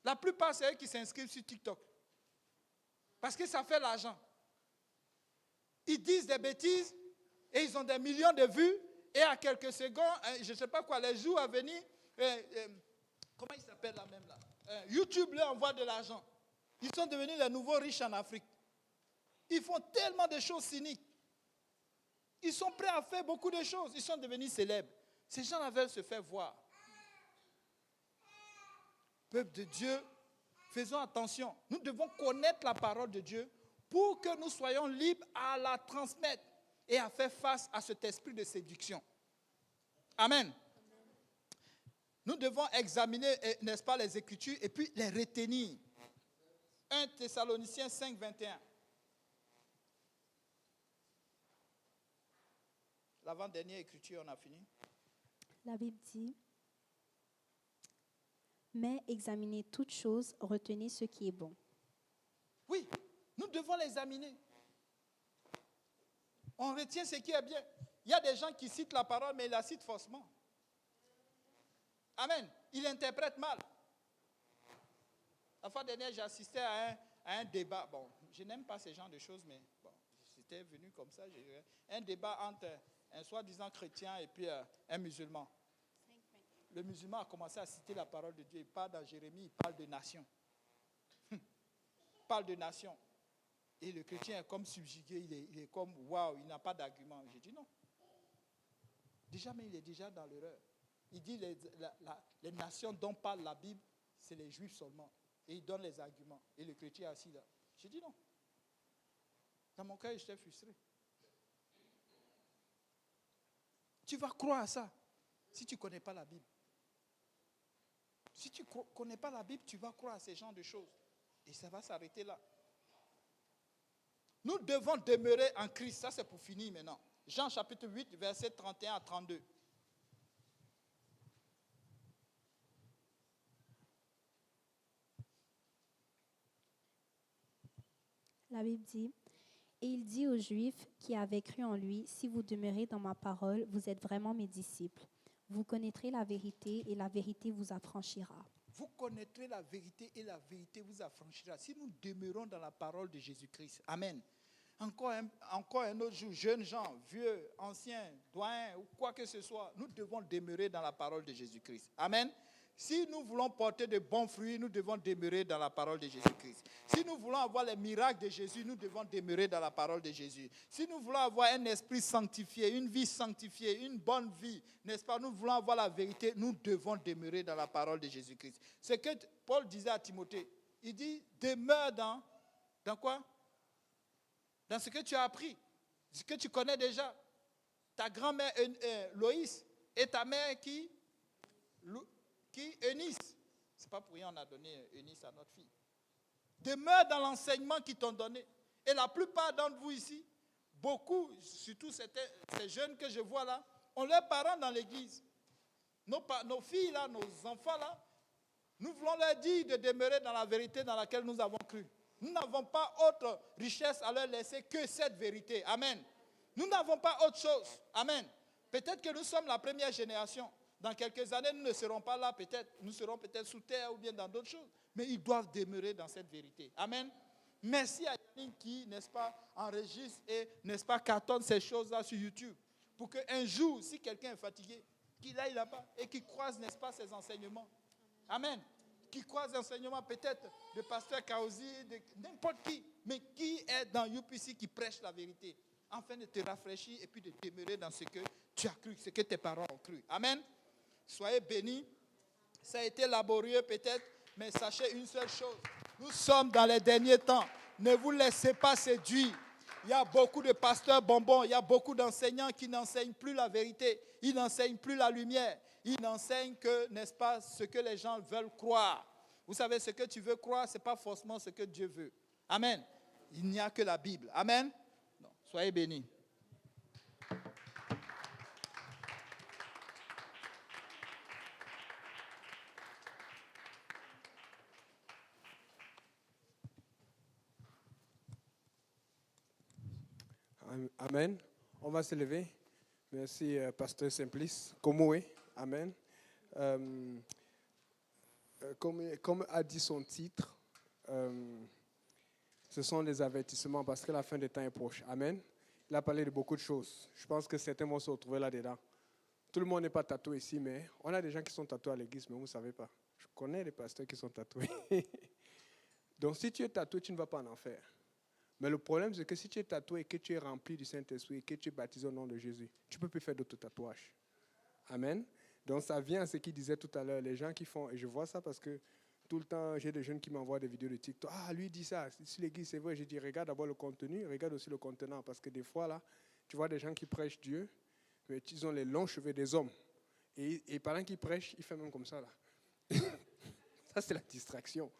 La plupart, c'est eux qui s'inscrivent sur TikTok. Parce que ça fait l'argent. Ils disent des bêtises et ils ont des millions de vues. Et à quelques secondes, je ne sais pas quoi, les jours à venir, comment il s'appelle là même là? YouTube leur envoie de l'argent. Ils sont devenus les nouveaux riches en Afrique. Ils font tellement de choses cyniques. Ils sont prêts à faire beaucoup de choses. Ils sont devenus célèbres. Ces gens-là veulent se faire voir. Peuple de Dieu, faisons attention. Nous devons connaître la parole de Dieu pour que nous soyons libres à la transmettre et à faire face à cet esprit de séduction. Amen. Nous devons examiner, n'est-ce pas, les Écritures et puis les retenir. 1 Thessaloniciens 5, 21. L'avant-dernière Écriture, on a fini. La Bible dit, mais examinez toutes choses, retenez ce qui est bon. Oui, nous devons l'examiner. On retient ce qui est bien. Il y a des gens qui citent la parole, mais ils la citent faussement. Amen. Ils l'interprètent mal. La fois dernière, j'ai assisté à un débat. Bon, je n'aime pas ce genre de choses, mais bon, c'était venu comme ça. Un débat entre un soi-disant chrétien et puis un musulman. Le musulman a commencé à citer la parole de Dieu. Il parle dans Jérémie, il parle de nation. Il parle de nation. Et le chrétien est comme subjugué, il est comme waouh, il n'a pas d'argument. J'ai dit non. Déjà, mais il est déjà dans l'erreur. Il dit les nations dont parle la Bible, c'est les juifs seulement. Et il donne les arguments. Et le chrétien est assis là. J'ai dit non. Dans mon cœur, j'étais frustré. Tu vas croire à ça si tu ne connais pas la Bible. Si tu ne connais pas la Bible, tu vas croire à ces genres de choses. Et ça va s'arrêter là. Nous devons demeurer en Christ. Ça, c'est pour finir maintenant. Jean chapitre 8, versets 31 à 32. La Bible dit, et il dit aux Juifs qui avaient cru en lui, si vous demeurez dans ma parole, vous êtes vraiment mes disciples. Vous connaîtrez la vérité et la vérité vous affranchira. Vous connaîtrez la vérité et la vérité vous affranchira. Si nous demeurons dans la parole de Jésus-Christ. Amen. Encore un autre jour, jeunes gens, vieux, anciens, doyens ou quoi que ce soit, nous devons demeurer dans la parole de Jésus-Christ. Amen. Si nous voulons porter de bons fruits, nous devons demeurer dans la parole de Jésus-Christ. Si nous voulons avoir les miracles de Jésus, nous devons demeurer dans la parole de Jésus. Si nous voulons avoir un esprit sanctifié, une vie sanctifiée, une bonne vie, n'est-ce pas, nous voulons avoir la vérité, nous devons demeurer dans la parole de Jésus-Christ. C'est ce que Paul disait à Timothée. Il dit, demeure dans quoi? Dans ce que tu as appris, ce que tu connais déjà. Ta grand-mère Loïs et ta mère qui Eunice. Ce n'est pas pour rien qu'on a donné Eunice à notre fille. Demeure dans l'enseignement qu'ils t'ont donné. Et la plupart d'entre vous ici, beaucoup, surtout ces jeunes que je vois là, ont leurs parents dans l'église. Nos filles là, nos enfants là, nous voulons leur dire de demeurer dans la vérité dans laquelle nous avons cru. Nous n'avons pas autre richesse à leur laisser que cette vérité. Amen. Nous n'avons pas autre chose. Amen. Peut-être que nous sommes la première génération. Dans quelques années, nous ne serons pas là, peut-être. Nous serons peut-être sous terre ou bien dans d'autres choses. Mais ils doivent demeurer dans cette vérité. Amen. Merci à Yannick qui, n'est-ce pas, enregistre et, n'est-ce pas, cartonne ces choses-là sur YouTube. Pour qu'un jour, si quelqu'un est fatigué, qu'il aille là-bas et qu'il croise, n'est-ce pas, ses enseignements. Amen. Qu'il croise l'enseignement peut-être de pasteur Kaozi, de n'importe qui. Mais qui est dans UPC qui prêche la vérité. Afin de te rafraîchir et puis de demeurer dans ce que tu as cru, ce que tes parents ont cru. Amen. Soyez bénis. Ça a été laborieux peut-être, mais sachez une seule chose. Nous sommes dans les derniers temps. Ne vous laissez pas séduire. Il y a beaucoup de pasteurs bonbons, il y a beaucoup d'enseignants qui n'enseignent plus la vérité. Ils n'enseignent plus la lumière. Ils n'enseignent que, n'est-ce pas, ce que les gens veulent croire. Vous savez, ce que tu veux croire, ce n'est pas forcément ce que Dieu veut. Amen. Il n'y a que la Bible. Amen. Non. Soyez bénis. Amen. On va se lever. Merci, Pasteur Simplice. Komoé. Amen. Comme a dit son titre, Ce sont des avertissements parce que la fin des temps est proche. Amen. Il a parlé de beaucoup de choses. Je pense que certains vont se retrouver là-dedans. Tout le monde n'est pas tatoué ici, mais on a des gens qui sont tatoués à l'église, mais vous ne savez pas. Je connais des pasteurs qui sont tatoués. Donc si tu es tatoué, tu ne vas pas en enfer. Mais le problème, c'est que si tu es tatoué et que tu es rempli du Saint-Esprit et que tu es baptisé au nom de Jésus, tu ne peux plus faire d'autres tatouages. Amen. Donc ça vient à ce qu'il disait tout à l'heure, les gens qui font, et je vois ça parce que tout le temps, j'ai des jeunes qui m'envoient des vidéos de TikTok. Ah, lui dit ça, si l'église c'est vrai, je dis regarde d'abord le contenu, regarde aussi le contenant, parce que des fois là, tu vois des gens qui prêchent Dieu, mais ils ont les longs cheveux des hommes. Et pendant qu'ils prêchent, ils font même comme ça là. Ça c'est la distraction.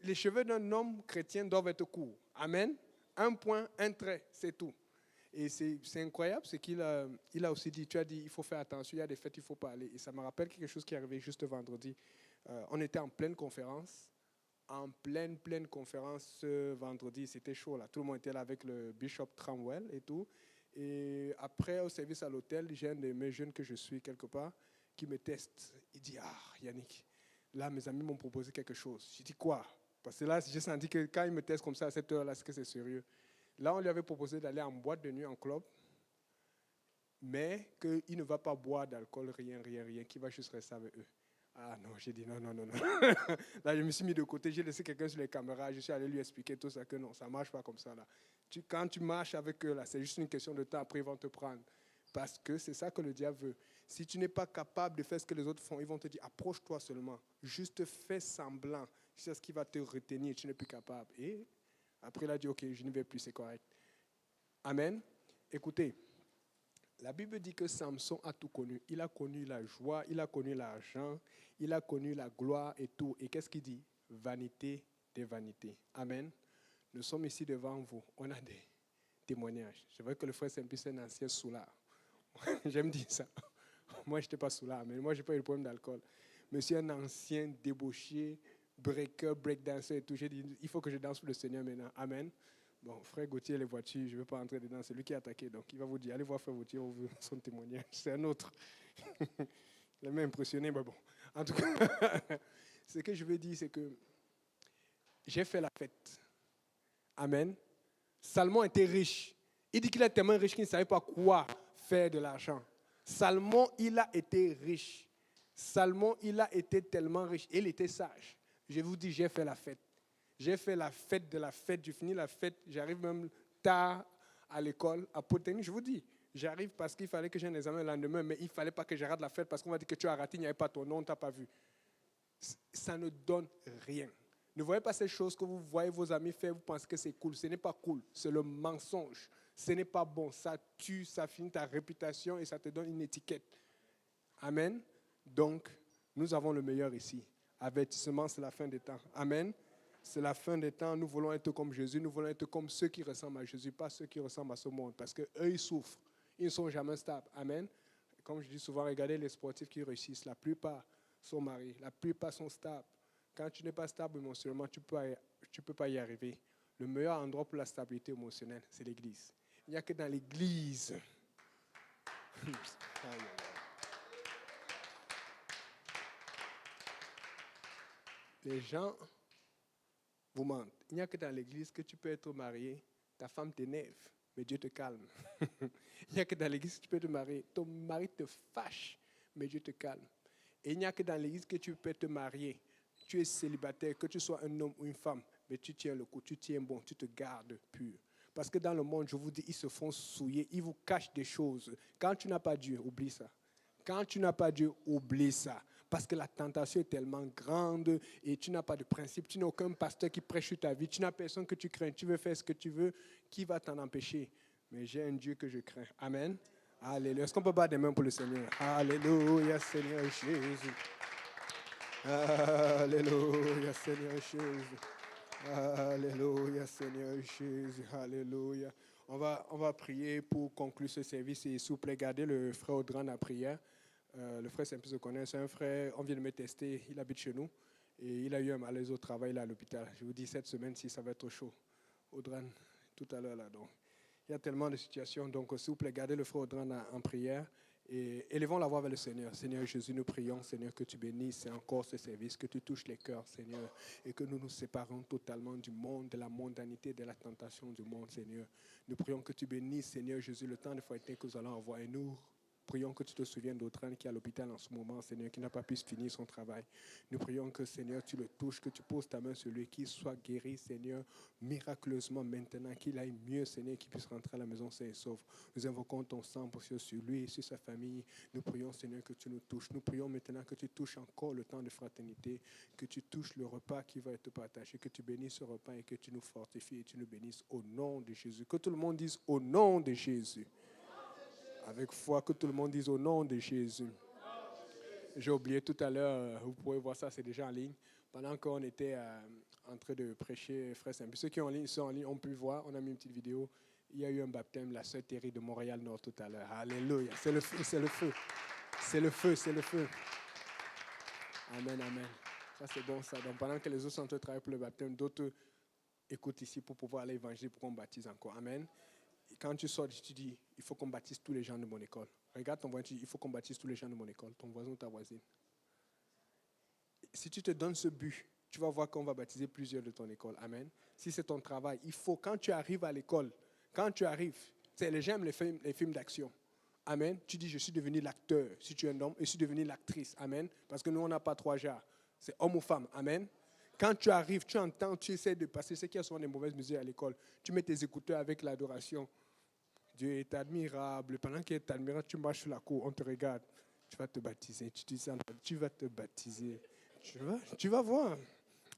Les cheveux d'un homme chrétien doivent être courts. Amen. Un point, un trait, c'est tout. Et c'est incroyable, c'est qu'il a aussi dit, tu as dit, il faut faire attention, il y a des fêtes, il ne faut pas aller. Et ça me rappelle quelque chose qui est arrivé juste vendredi. On était en pleine conférence, ce vendredi, c'était chaud là. Tout le monde était là avec le bishop Tramwell et tout. Et après, au service à l'hôtel, j'ai un de mes jeunes que je suis quelque part qui me teste. Il dit, ah Yannick, là mes amis m'ont proposé quelque chose. Je dis quoi? Parce que là, j'ai senti que quand il me teste comme ça à cette heure-là, c'est que c'est sérieux. Là, on lui avait proposé d'aller en boîte de nuit, en club, mais qu'il ne va pas boire d'alcool, rien, qu'il va juste rester avec eux. Ah non, j'ai dit non. Là, je me suis mis de côté, j'ai laissé quelqu'un sur les caméras, je suis allé lui expliquer tout ça, que non, ça ne marche pas comme ça. Là. Quand tu marches avec eux, là, c'est juste une question de temps, après ils vont te prendre. Parce que c'est ça que le diable veut. Si tu n'es pas capable de faire ce que les autres font, ils vont te dire, approche-toi seulement. Juste fais semblant. C'est ce qui va te retenir, tu n'es plus capable. Et après, il a dit, ok, je n'y vais plus, c'est correct. Amen. Écoutez, la Bible dit que Samson a tout connu. Il a connu la joie, il a connu l'argent, il a connu la gloire et tout. Et qu'est-ce qu'il dit? Vanité des vanités. Amen. Nous sommes ici devant vous. On a des témoignages. Je vois que le frère Saint-Pierre, c'est un ancien soulard. J'aime dire ça. Moi, je n'étais pas soulard, mais moi, je n'ai pas eu de problème d'alcool. Mais c'est un ancien débauché, breaker, breakdancer et tout. J'ai dit, il faut que je danse pour le Seigneur maintenant. Amen. Bon, frère Gauthier, les voitures, je ne vais pas entrer dedans. C'est lui qui a attaqué. Donc, il va vous dire, allez voir frère Gauthier, on veut son témoignage. C'est un autre. Il m'a impressionné, mais bon. En tout cas, ce que je veux dire, c'est que j'ai fait la fête. Amen. Salomon était riche. Il dit qu'il est tellement riche qu'il ne savait pas quoi faire de l'argent. Salomon, il a été riche. Salomon, il a été tellement riche. Il était sage. Je vous dis, j'ai fait la fête. J'ai fait la fête de la fête. J'ai fini la fête. J'arrive même tard à l'école, à Poténie. Je vous dis, j'arrive parce qu'il fallait que j'ai un examen le lendemain, mais il ne fallait pas que je rate la fête parce qu'on m'a dit que tu as raté, il n'y avait pas ton nom, on ne t'a pas vu. Ça ne donne rien. Ne voyez pas ces choses que vous voyez vos amis faire, vous pensez que c'est cool. Ce n'est pas cool, c'est le mensonge. Ce n'est pas bon, ça tue, ça finit ta réputation et ça te donne une étiquette. Amen. Donc, nous avons le meilleur ici. Avertissement, c'est la fin des temps. Amen. C'est la fin des temps. Nous voulons être comme Jésus. Nous voulons être comme ceux qui ressemblent à Jésus, pas ceux qui ressemblent à ce monde. Parce qu'eux, ils souffrent. Ils ne sont jamais stables. Amen. Comme je dis souvent, regardez les sportifs qui réussissent. La plupart sont mariés. La plupart sont stables. Quand tu n'es pas stable émotionnellement, tu ne peux pas y arriver. Le meilleur endroit pour la stabilité émotionnelle, c'est l'église. Il n'y a que dans l'église. Les gens vous mentent. Il n'y a que dans l'église que tu peux être marié, ta femme t'énerve, mais Dieu te calme. Il n'y a que dans l'église que tu peux te marier, ton mari te fâche, mais Dieu te calme. Et il n'y a que dans l'église que tu peux te marier. Tu es célibataire, que tu sois un homme ou une femme, mais tu tiens le coup, tu tiens bon, tu te gardes pur. Parce que dans le monde, je vous dis, ils se font souiller, ils vous cachent des choses. Quand tu n'as pas Dieu, oublie ça. Quand tu n'as pas Dieu, oublie ça. Parce que la tentation est tellement grande et tu n'as pas de principe. Tu n'as aucun pasteur qui prêche sur ta vie. Tu n'as personne que tu crains. Tu veux faire ce que tu veux. Qui va t'en empêcher? Mais j'ai un Dieu que je crains. Amen. Alléluia. Est-ce qu'on peut battre des mains pour le Seigneur? Alléluia, Seigneur Jésus. Alléluia, Seigneur Jésus. Alléluia, Seigneur Jésus. Alléluia. On va prier pour conclure ce service. Et s'il vous plaît, gardez le frère Audran à prière. Le frère Saint-Pierre se connaît. C'est un frère, on vient de me tester. Il habite chez nous. Et il a eu un malaise au travail là, à l'hôpital. Je vous dis, cette semaine-ci, ça va être chaud. Audran, tout à l'heure là. Donc, il y a tellement de situations. Donc, s'il vous plaît, gardez le frère Audran en prière. Et élevons la voix vers le Seigneur. Seigneur Jésus, nous prions, Seigneur, que tu bénisses encore ce service, que tu touches les cœurs, Seigneur, et que nous nous séparons totalement du monde, de la mondanité, de la tentation du monde, Seigneur. Nous prions que tu bénisses, Seigneur Jésus, le temps de fêter que nous allons avoir. Et nous prions que tu te souviennes d'Autran qui est à l'hôpital en ce moment, Seigneur, qui n'a pas pu finir son travail. Nous prions que, Seigneur, tu le touches, que tu poses ta main sur lui, qu'il soit guéri, Seigneur, miraculeusement maintenant, qu'il aille mieux, Seigneur, qu'il puisse rentrer à la maison sain et sauf. Nous invoquons ton sang précieux sur lui et sur sa famille. Nous prions, Seigneur, que tu nous touches. Nous prions maintenant que tu touches encore le temps de fraternité, que tu touches le repas qui va être partagé, que tu bénisses ce repas et que tu nous fortifies et tu nous bénisses au nom de Jésus. Que tout le monde dise au nom de Jésus. Avec foi, que tout le monde dise au nom de Jésus. J'ai oublié tout à l'heure, vous pouvez voir ça, c'est déjà en ligne. Pendant qu'on était en train de prêcher, frère Saint, ceux qui sont en ligne ont pu voir, on a mis une petite vidéo. Il y a eu un baptême, la sœur Thierry de Montréal-Nord tout à l'heure. Alléluia, c'est le feu, c'est le feu. C'est le feu, c'est le feu. Amen, amen. Ça c'est bon ça. Donc pendant que les autres sont en train de travailler pour le baptême, d'autres écoutent ici pour pouvoir aller évangéliser, pour qu'on baptise encore. Amen. Quand tu sors, tu dis, il faut qu'on baptise tous les gens de mon école. Regarde ton voisin, tu dis, il faut qu'on baptise tous les gens de mon école, ton voisin ou ta voisine. Si tu te donnes ce but, tu vas voir qu'on va baptiser plusieurs de ton école. Amen. Si c'est ton travail, il faut, quand tu arrives à l'école, quand tu arrives, les gens aiment les films d'action. Amen. Tu dis, je suis devenu l'acteur, si tu es un homme, et je suis devenu l'actrice. Amen. Parce que nous, on n'a pas trois genres. C'est homme ou femme. Amen. Quand tu arrives, tu entends, tu essaies de passer. C'est qu'il y a souvent des mauvaises musiques à l'école. Tu mets tes écouteurs avec l'adoration. Dieu est admirable. Pendant qu'il est admirable, tu marches sur la cour, on te regarde. Tu vas te baptiser. Tu dis ça, tu vas te baptiser. Tu vas voir.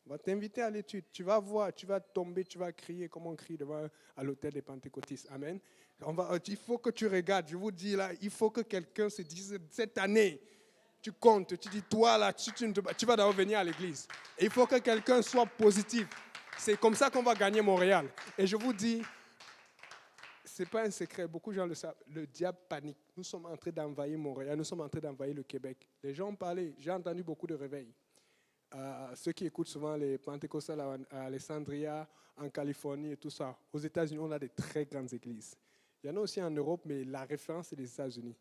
On va t'inviter à l'étude. Tu vas voir, tu vas tomber, tu vas crier comme on crie devant à l'hôtel des Pentecôtistes. Amen. Il faut que tu regardes. Je vous dis là, il faut que quelqu'un se dise cette année. Tu comptes, tu dis, toi là, tu vas d'abord venir à l'église. Et il faut que quelqu'un soit positif. C'est comme ça qu'on va gagner Montréal. Et je vous dis, ce n'est pas un secret, beaucoup de gens le savent, le diable panique. Nous sommes en train d'envahir Montréal, nous sommes en train d'envahir le Québec. Les gens ont parlé, j'ai entendu beaucoup de réveils. Ceux qui écoutent souvent les Pentecostales à Alexandria, en Californie et tout ça. Aux États-Unis, on a des très grandes églises. Il y en a aussi en Europe, mais la référence, c'est les États-Unis.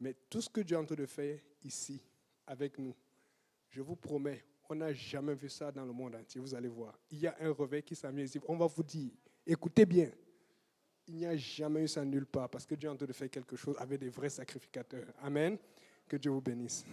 Mais tout ce que Dieu est en train de faire ici, avec nous, je vous promets, on n'a jamais vu ça dans le monde entier. Vous allez voir. Il y a un réveil qui s'est mis ici. On va vous dire, écoutez bien, il n'y a jamais eu ça nulle part parce que Dieu est en train de faire quelque chose avec des vrais sacrificateurs. Amen. Que Dieu vous bénisse.